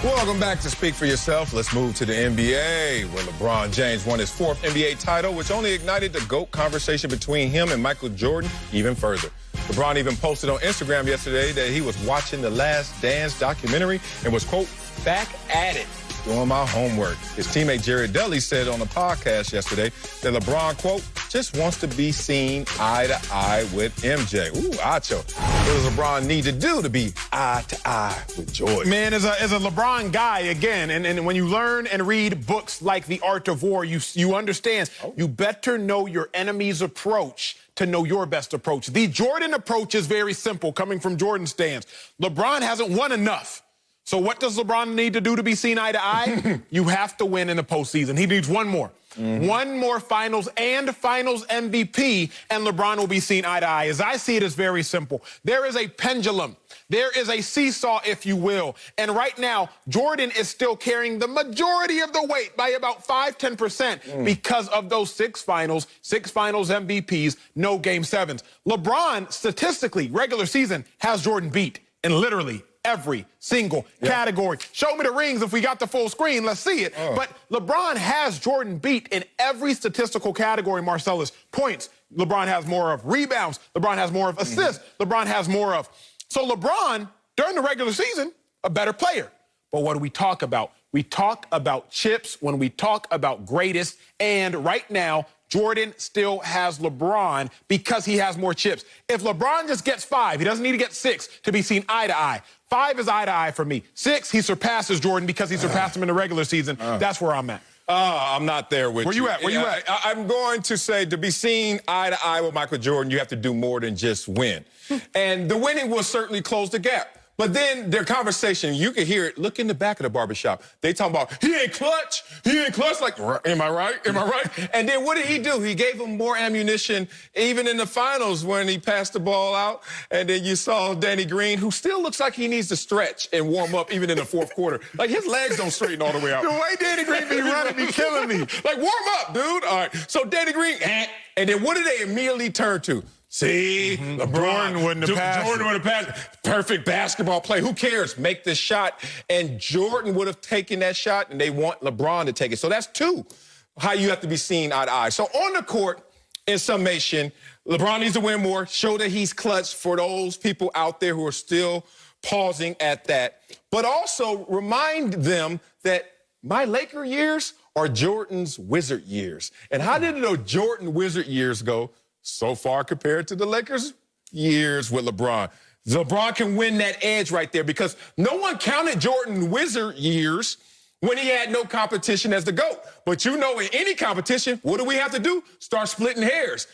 Welcome back to Speak for Yourself. Let's move to the NBA, where LeBron James won his 4th NBA title, which only ignited the GOAT conversation between him and Michael Jordan even further. LeBron even posted on Instagram yesterday that he was watching the Last Dance documentary and was, quote, back at it, doing my homework. His teammate Jared Dudley said on the podcast yesterday that LeBron, quote, just wants to be seen eye to eye with MJ. Ooh, Acho. What does LeBron need to do to be eye to eye with Jordan? Man, as a LeBron guy, again, and when you learn and read books like The Art of War, you understand you better know your enemy's approach to know your best approach. The Jordan approach is very simple, coming from Jordan's stance. LeBron hasn't won enough. So what does LeBron need to do to be seen eye to eye? You have to win in the postseason. He needs one more. One more finals and finals MVP, and LeBron will be seen eye to eye. As I see it, it's very simple. There is a pendulum. There is a seesaw, if you will. And right now, Jordan is still carrying the majority of the weight by about 5-10% because of those 6 finals MVPs, no Game 7s. LeBron, statistically, regular season, has Jordan beat in literally every single category. Show me the rings if we got the full screen. Let's see it. But LeBron has Jordan beat in every statistical category, Marcellus. Points, LeBron has more of. Rebounds, LeBron has more of. Assists, LeBron has more of. So LeBron, during the regular season, a better player. But what do we talk about? We talk about chips when we talk about greatest. And right now, Jordan still has LeBron because he has more chips. If LeBron just gets 5, he doesn't need to get 6 to be seen eye to eye. 5 is eye to eye for me. 6, he surpasses Jordan because he surpassed him in the regular season. That's where I'm at. I'm not there with you. Where you at? Where you at? I'm going to say to be seen eye to eye with Michael Jordan, you have to do more than just win. And the winning will certainly close the gap. But then their conversation, you can hear it. Look in the back of the barbershop. They talking about, he ain't clutch. He ain't clutch. Like, am I right? Am I right? And then what did he do? He gave him more ammunition, even in the finals when he passed the ball out. And then you saw Danny Green, who still looks like he needs to stretch and warm up even in the 4th quarter. Like, his legs don't straighten all the way out. The way Danny Green be running be killing me. Like, warm up, dude. All right. So Danny Green, and then what did they immediately turn to? See, Jordan wouldn't have passed. Jordan would have passed. Perfect basketball play. Who cares? Make the shot. And Jordan would have taken that shot, and they want LeBron to take it. So that's 2, how you have to be seen eye to eye. So on the court, in summation, LeBron needs to win more, show that he's clutch for those people out there who are still pausing at that. But also remind them that my Laker years are Jordan's Wizard years. And how did the Jordan Wizard years go so far compared to the Lakers' years with LeBron? LeBron can win that edge right there because no one counted Jordan Wizard years when he had no competition as the GOAT. But you know, in any competition, what do we have to do? Start splitting hairs.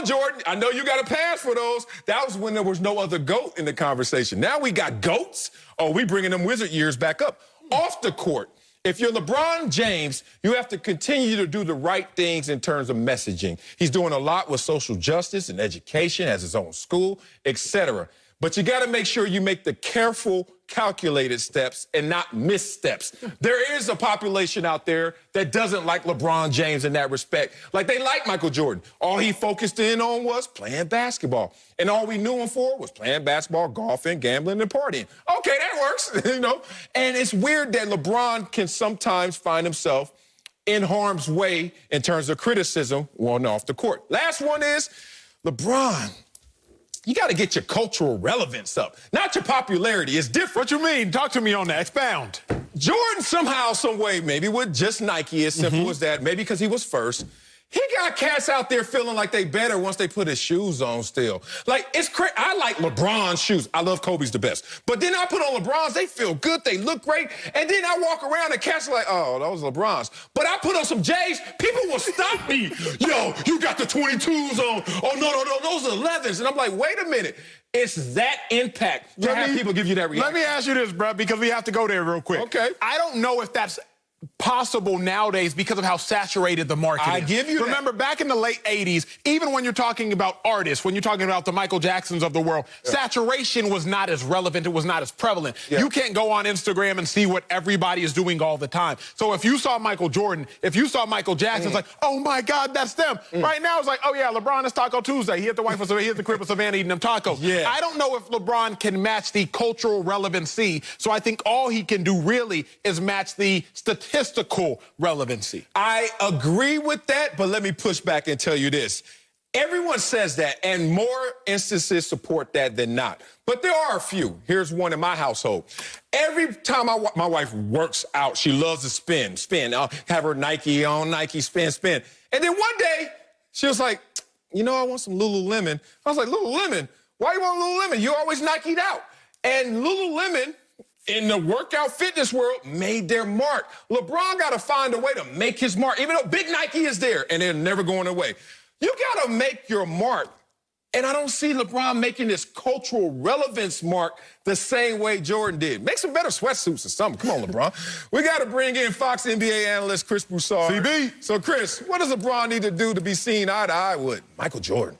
Jordan, I know you got a pass for those. That was when there was no other GOAT in the conversation. Now we got GOATs. Oh, we bringing them Wizard years back up. Off the court, if you're LeBron James, you have to continue to do the right things in terms of messaging. He's doing a lot with social justice and education, has his own school, etc. But you got to make sure you make the careful, calculated steps and not missteps. There is a population out there that doesn't like LeBron James in that respect. Like, they like Michael Jordan. All he focused in on was playing basketball. And all we knew him for was playing basketball, golfing, gambling, and partying. Okay, that works, you know. And it's weird that LeBron can sometimes find himself in harm's way in terms of criticism on and off the court. Last one is LeBron. You got to get your cultural relevance up, not your popularity. It's different. What you mean? Talk to me on that. Expound. Jordan somehow, some way, maybe with just Nike, as simple as that, maybe because he was first, He got cats out there feeling like they better once they put his shoes on still. Like, it's crazy. I like LeBron's shoes. I love Kobe's the best. But then I put on LeBron's, they feel good, they look great. And then I walk around and cats are like, oh, those LeBron's. But I put on some J's, people will stop me. Yo, you got the 22s on. Oh, no, those are 11s. And I'm like, wait a minute. It's that impact to have people give you that reaction. Let me ask you this, bro, because we have to go there real quick. Okay. I don't know if that's possible nowadays because of how saturated the market is. I give you that. Remember, back in the late 80s, even when you're talking about artists, when you're talking about the Michael Jacksons of the world, saturation was not as relevant. It was not as prevalent. You can't go on Instagram and see what everybody is doing all the time. So if you saw Michael Jordan, if you saw Michael Jackson, it's like, oh, my God, that's them. Right now, it's like, oh, yeah, LeBron is Taco Tuesday. He hit the wife of Savannah, he hit the crib of Savannah eating them tacos. Yeah. I don't know if LeBron can match the cultural relevancy. So I think all he can do really is match the statistical relevancy. I agree with that, but let me push back and tell you this. Everyone says that, and more instances support that than not. But there are a few. Here's one in my household. Every time my wife works out, she loves to spin. I'll have her Nike on, Nike, spin. And then one day, she was like, you know, I want some Lululemon. I was like, Lululemon? Why you want Lululemon? You're always Nike'd out. And Lululemon, in the workout fitness world, made their mark. LeBron got to find a way to make his mark, even though Big Nike is there, and they're never going away. You got to make your mark. And I don't see LeBron making this cultural relevance mark the same way Jordan did. Make some better sweatsuits or something. Come on, LeBron. We got to bring in Fox NBA analyst Chris Broussard. CB. So, Chris, what does LeBron need to do to be seen eye to eye with Michael Jordan?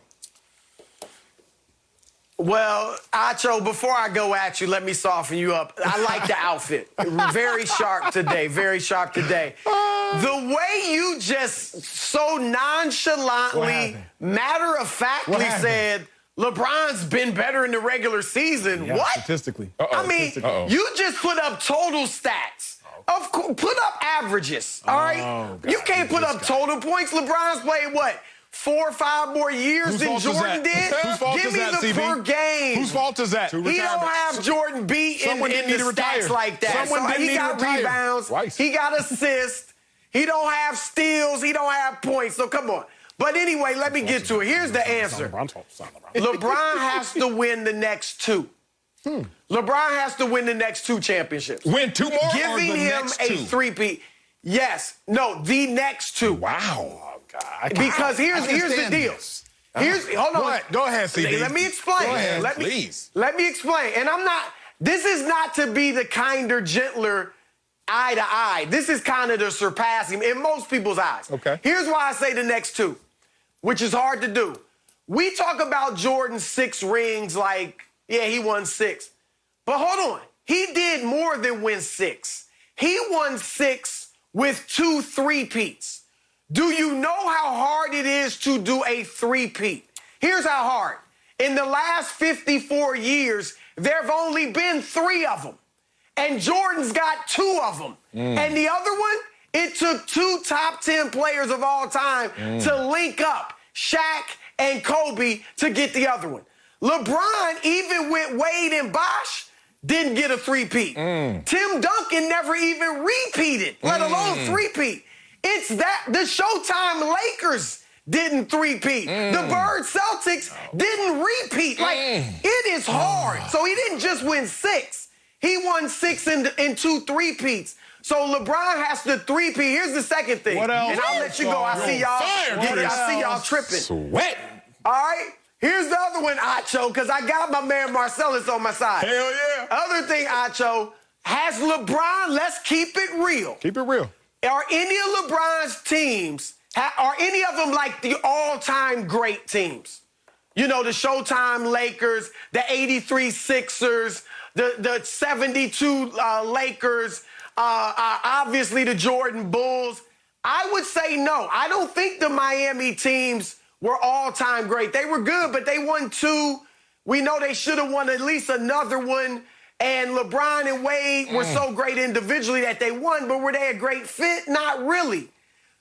Well, Acho, before I go at you, let me soften you up. I like the outfit. Very sharp today. Very sharp today. The way you just so nonchalantly, matter-of-factly said, LeBron's been better in the regular season. What? Statistically. I mean, you just put up total stats. Of course, put up averages, all right? You can't put up total points. LeBron's played, what, 4 or 5 more years than Jordan did? Whose fault Give is me that, the CB? per game. Whose fault is that? He don't have Jordan beat in the stats like that. Someone didn't he need to got retire. rebounds. Twice. He got assists. He don't have steals. He don't have points. So come on. But anyway, let me get to it. Here's the answer. LeBron has to win the next 2. LeBron has to win the next 2 championships. Win 2 more or Giving the him next a 2? 3-peat. Yes. No, the next 2. Wow. Because here's the deal. Hold on. What? Go ahead, CB. Let me explain. Go ahead, please. Let me explain. And this is not to be the kinder, gentler eye to eye. This is kind of the surpassing in most people's eyes. Okay. Here's why I say the next 2, which is hard to do. We talk about Jordan's 6 rings like, yeah, he won 6. But hold on. He did more than win 6. He won 6 with 2 3-peats. Do you know how hard it is to do a 3-peat? Here's how hard. In the last 54 years, there have only been 3 of them. And Jordan's got 2 of them. And the other one, it took 2 top 10 players of all time to link up, Shaq and Kobe, to get the other one. LeBron, even with Wade and Bosh, didn't get a 3-peat. Tim Duncan never even repeated, let alone 3-peat. It's that the Showtime Lakers didn't 3-peat. The Bird Celtics didn't repeat. Like, it is hard. So he didn't just win 6. He won 6 in 2 3-peats. So LeBron has to 3-peat. Here's the second thing. What else? And I'll let you go. I see y'all. I see y'all tripping. Sweat. All right? Here's the other one, Acho, because I got my man Marcellus on my side. Hell yeah. Other thing, Acho, has LeBron, let's keep it real. Keep it real. Are any of LeBron's teams, are any of them like the all-time great teams? You know, the Showtime Lakers, the 83 Sixers, the 72 Lakers, obviously the Jordan Bulls. I would say no. I don't think the Miami teams were all-time great. They were good, but they won 2. We know they should have won at least another one. And LeBron and Wade were so great individually that they won, but were they a great fit? Not really.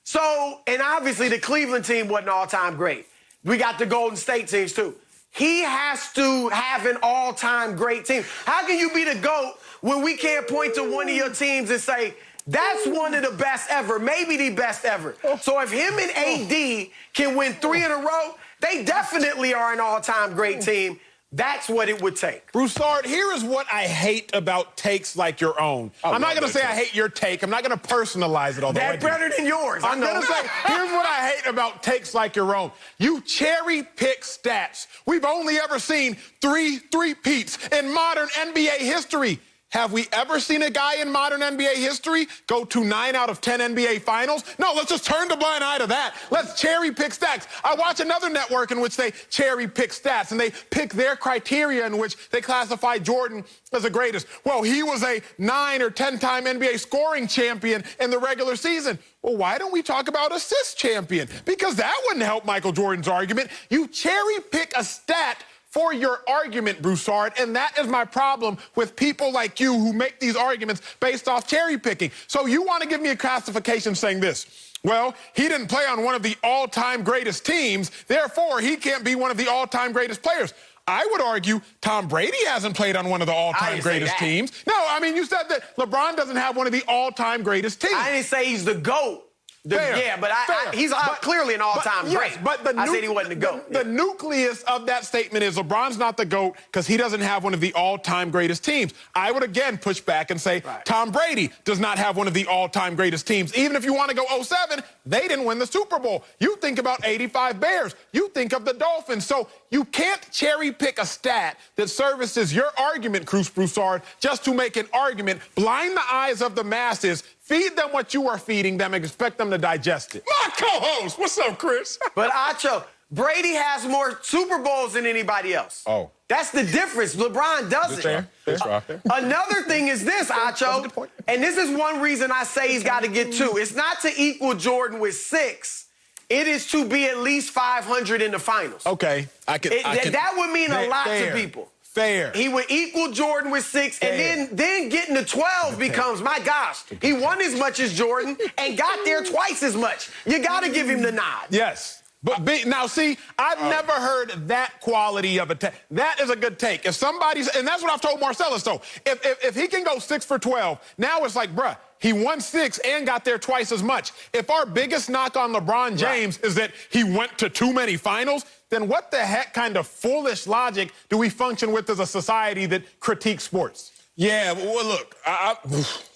So, and obviously the Cleveland team wasn't all-time great. We got the Golden State teams too. he has to have an all-time great team. How can you be the GOAT when we can't point to one of your teams and say, that's one of the best ever, maybe the best ever? So if him and AD can win 3 in a row, they definitely are an all-time great team. That's what it would take. Broussard, here is what I hate about takes like your own. I'm not going to say I hate your take. I'm not going to personalize it all the way. That's better than yours. I'm going to say, here's what I hate about takes like your own. You cherry pick stats. We've only ever seen 3 three-peats in modern NBA history. Have we ever seen a guy in modern NBA history go to 9 out of 10 NBA finals? No, let's just turn the blind eye to that. Let's cherry pick stats. I watch another network in which they cherry pick stats, and they pick their criteria in which they classify Jordan as the greatest. Well, he was a 9 or 10-time NBA scoring champion in the regular season. Well, why don't we talk about assist champion? Because that wouldn't help Michael Jordan's argument. You cherry pick a stat for your argument, Broussard, and that is my problem with people like you who make these arguments based off cherry picking. So you want to give me a classification saying this: well, he didn't play on one of the all-time greatest teams, therefore he can't be one of the all-time greatest players. I would argue Tom Brady hasn't played on one of the all-time greatest teams. No, I mean, you said that LeBron doesn't have one of the all-time greatest teams. I didn't say he's the GOAT. Yeah, but he's clearly an all-time great. Yes, but I said he wasn't the GOAT. The nucleus of that statement is LeBron's not the GOAT because he doesn't have one of the all-time greatest teams. I would again push back and say Tom Brady does not have one of the all-time greatest teams. Even if you want to go 07, they didn't win the Super Bowl. You think about 85 Bears. You think of the Dolphins. So you can't cherry pick a stat that services your argument, Cruz Broussard, just to make an argument, blind the eyes of the masses, feed them what you are feeding them, and expect them to digest it. My co-host, what's up, Chris? But Acho, Brady has more Super Bowls than anybody else. Oh. That's the difference. LeBron doesn't. Fair. Another thing is this, Acho, and this is one reason I say he's got to get 2. It's not to equal Jordan with 6. It is to be at least 500 in the finals. Okay. That would mean a lot to people. Fair. He would equal Jordan with 6, and then getting to 12 becomes, my gosh, he won as much as Jordan and got there twice as much. You got to give him the nod. Yes. But now, see, I've never heard that quality of a take. That is a good take. If somebody's, and that's what I've told Marcellus, though. If he can go 6 for 12, now it's like, bruh, he won 6 and got there twice as much. If our biggest knock on LeBron James is that he went to too many finals, then what the heck kind of foolish logic do we function with as a society that critiques sports? Yeah, well, look,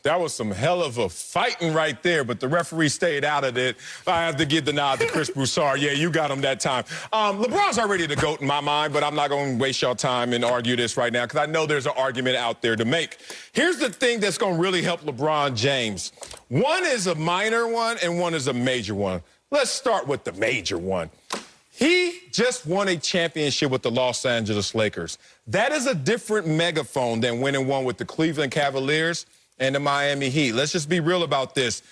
that was some hell of a fighting right there, but the referee stayed out of it. I have to give the nod to Chris Broussard. Yeah, you got him that time. LeBron's already the GOAT in my mind, but I'm not going to waste y'all time and argue this right now because I know there's an argument out there to make. Here's the thing that's going to really help LeBron James. One is a minor one and one is a major one. Let's start with the major one. He just won a championship with the Los Angeles Lakers. That is a different megaphone than winning one with the Cleveland Cavaliers and the Miami Heat. Let's just be real about this.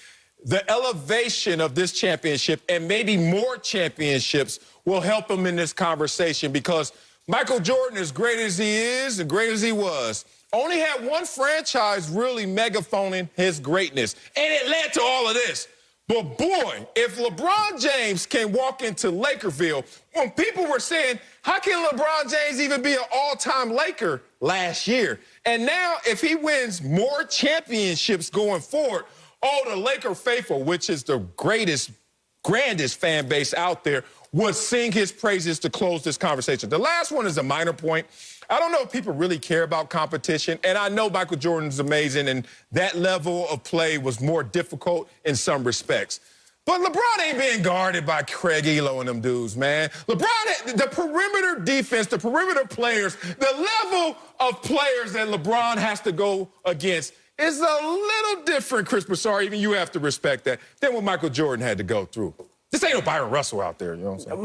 The elevation of this championship and maybe more championships will help him in this conversation because Michael Jordan, as great as he is and great as he was, only had one franchise really megaphoning his greatness. And it led to all of this. But boy, if LeBron James can walk into Lakerville, when people were saying, how can LeBron James even be an all-time Laker last year? And now if he wins more championships going forward, the Laker faithful, which is the grandest fan base out there, would sing his praises to close this conversation. The last one is a minor point. I don't know if people really care about competition, and I know Michael Jordan's amazing, and that level of play was more difficult in some respects. But LeBron ain't being guarded by Craig Elo and them dudes, man. LeBron, the perimeter defense, the perimeter players, the level of players that LeBron has to go against is a little different, Chris Broussard, even you have to respect that, than what Michael Jordan had to go through. This ain't no Byron Russell out there, you know what I'm saying?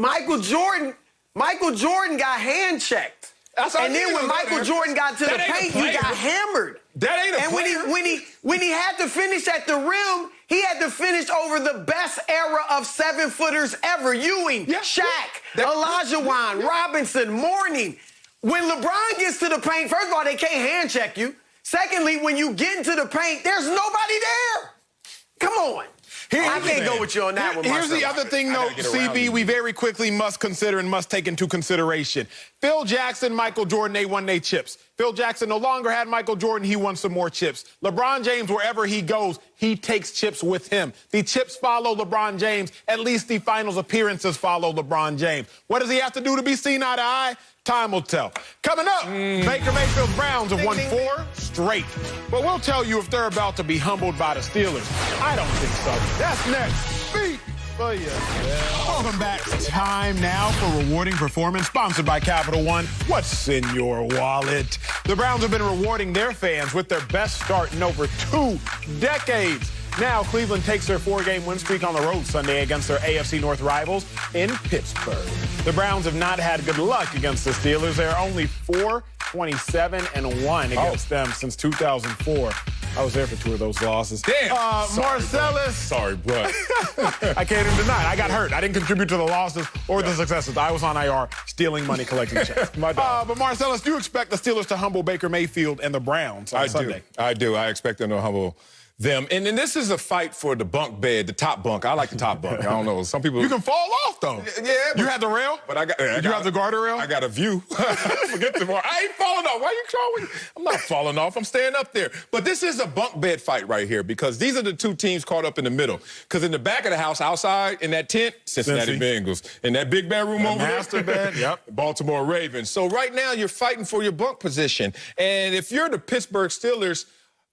Michael Jordan got hand-checked. And then when Michael Jordan got to the paint, he got hammered. That ain't a player. And when he had to finish at the rim, he had to finish over the best era of 7-footers ever. Ewing, Shaq, Olajuwon, Robinson, Mourning. When LeBron gets to the paint, first of all, they can't hand check you. Secondly, when you get into the paint, there's nobody there. Come on. I can't go with you on that one, Here's the Marcelo. other thing, though, CB, we very quickly must consider and must take into consideration. Phil Jackson, Michael Jordan, they won their chips. Phil Jackson no longer had Michael Jordan. He won some more chips. LeBron James, wherever he goes, he takes chips with him. The chips follow LeBron James. At least the finals appearances follow LeBron James. What does he have to do to be seen eye to eye? Time will tell. Coming up, Baker Mayfield's Browns have won 4 straight. But we'll tell you if they're about to be humbled by the Steelers. I don't think so. That's next. Beat for you. Welcome back. Time now for Rewarding Performance, sponsored by Capital One. What's in your wallet? The Browns have been rewarding their fans with their best start in over 2 decades. Now, Cleveland takes their 4-game win streak on the road Sunday against their AFC North rivals in Pittsburgh. The Browns have not had good luck against the Steelers. They're only 4-27-1 against them since 2004. I was there for 2 of those losses. Damn. Marcellus. Sorry, bro. I can't even deny it. I got hurt. I didn't contribute to the losses or the successes. I was on IR stealing money, collecting checks. My dog. But Marcellus, do you expect the Steelers to humble Baker Mayfield and the Browns on Sunday? I do. I expect them to humble them. And then this is a fight for the bunk bed, the top bunk. I like the top bunk. I don't know. Some people... You can fall off, though. Yeah. You had the rail? But Did you have the guardrail? I got a view. Forget the bar. I ain't falling off. Why you calling? I'm not falling off. I'm staying up there. But this is a bunk bed fight right here because these are the 2 teams caught up in the middle. Because in the back of the house, outside in that tent, Cincinnati Bengals. In that big bedroom over there, master bed, yep. Baltimore Ravens. So right now you're fighting for your bunk position. And if you're the Pittsburgh Steelers,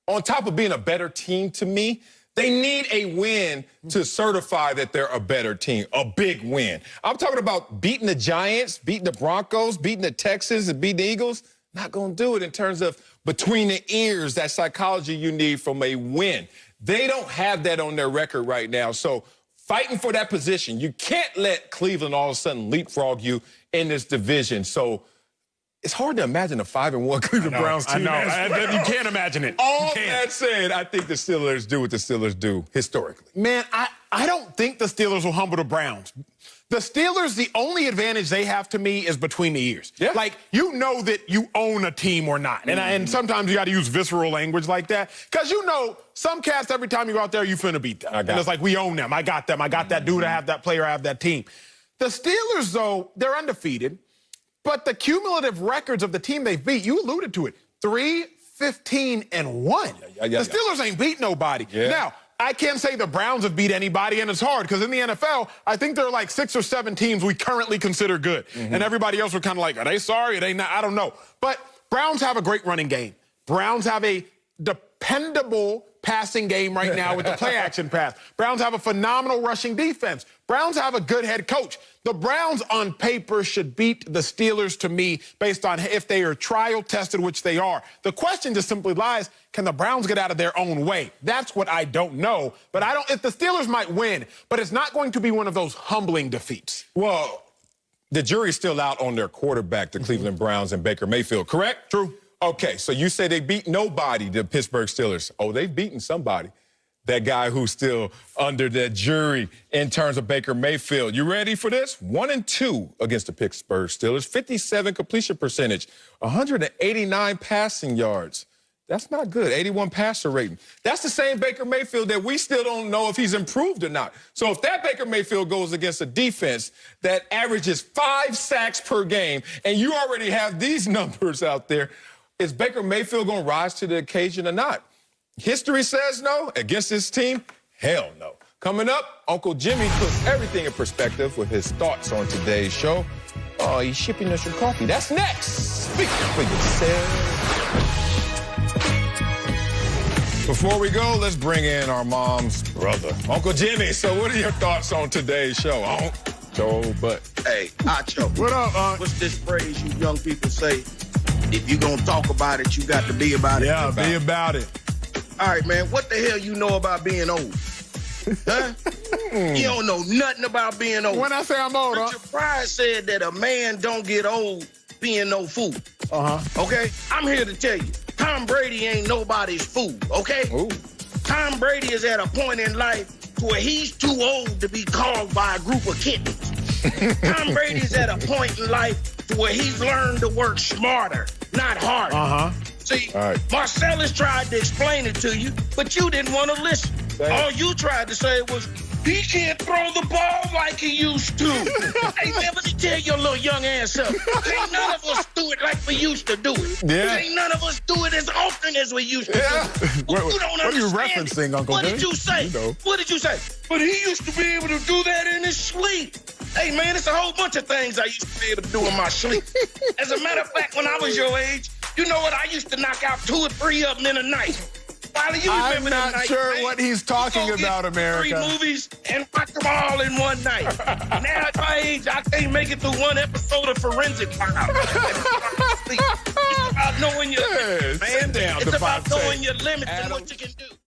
on top of being a better team to me, they need a win to certify that they're a better team, a big win. I'm talking about beating the Giants, beating the Broncos, beating the Texans, and beating the Eagles. Not going to do it in terms of between the ears, that psychology you need from a win. They don't have that on their record right now. So fighting for that position, you can't let Cleveland all of a sudden leapfrog you in this division. So it's hard to imagine a 5-1 Cleveland Browns team. I know. You can't imagine it. All that said, I think the Steelers do what the Steelers do historically. Man, I don't think the Steelers will humble the Browns. The Steelers, the only advantage they have to me is between the ears. Yeah. Like, you know that you own a team or not. And sometimes you got to use visceral language like that. Because you know, some cats, every time you go out there, you finna beat them. And it's like, we own them. I got them. I got that dude. I have that player. I have that team. The Steelers, though, they're undefeated. But the cumulative records of the team they beat, you alluded to it, 3-15-1. The Steelers ain't beat nobody. Yeah. Now, I can't say the Browns have beat anybody, and it's hard, because in the NFL, I think there are like 6 or 7 teams we currently consider good. And everybody else are kind of like, are they sorry? Are they not? I don't know. But Browns have a great running game. Browns have a dependable passing game right now with the play-action pass. Browns have a phenomenal rushing defense. Browns have a good head coach. The Browns, on paper, should beat the Steelers, to me, based on if they are trial-tested, which they are. The question just simply lies, can the Browns get out of their own way? That's what I don't know. But if the Steelers might win, but it's not going to be one of those humbling defeats. Well, the jury's still out on their quarterback, the Cleveland Browns and Baker Mayfield, correct? True. Okay, so you say they beat nobody, the Pittsburgh Steelers. Oh, they've beaten somebody. That guy who's still under the jury in terms of Baker Mayfield. You ready for this? 1-2 against the Pittsburgh Steelers. 57 completion percentage. 189 passing yards. That's not good. 81 passer rating. That's the same Baker Mayfield that we still don't know if he's improved or not. So if that Baker Mayfield goes against a defense that averages 5 sacks per game, and you already have these numbers out there, is Baker Mayfield going to rise to the occasion or not? History says no. Against this team, hell no. Coming up, Uncle Jimmy puts everything in perspective with his thoughts on today's show. Oh, he's shipping us some coffee. That's next. Speak for yourself. Before we go, let's bring in our mom's brother, Uncle Jimmy. So what are your thoughts on today's show? Joe, but Hey, Acho. What up, Unc? What's this phrase you young people say? If you gonna talk about it, you got to be about it. Yeah, be about it. All right, man. What the hell you know about being old? Huh? You don't know nothing about being old. When I say I'm old, Richard Pryor said that a man don't get old being no fool. Okay? I'm here to tell you, Tom Brady ain't nobody's fool, okay? Ooh. Tom Brady is at a point in life to where he's too old to be called by a group of kittens. Tom Brady's at a point in life to where he's learned to work smarter, not harder. See, All right. Marcellus tried to explain it to you, but you didn't want to listen. All you tried to say was, he can't throw the ball like he used to. Hey, man, let me tell your little young ass up. Ain't none of us do it like we used to do it. Yeah. Ain't none of us do it as often as we used to do it. What You don't are you understand referencing, it. Uncle What Jay? did you say? You know. What did you say? But he used to be able to do that in his sleep. Hey, man, it's a whole bunch of things I used to be able to do in my sleep. As a matter of fact, when I was your age, you know what? I used to knock out 2 or 3 of them in a night. Wiley, you I'm remember not them nights, sure man? what he's talking You go about, get America. 3 movies and watch them all in one night. Now at my age, I can't make it through 1 episode of Forensic Files. It's about knowing your limits, man. Sit down, It's about Devontae. knowing your limits and what you can do.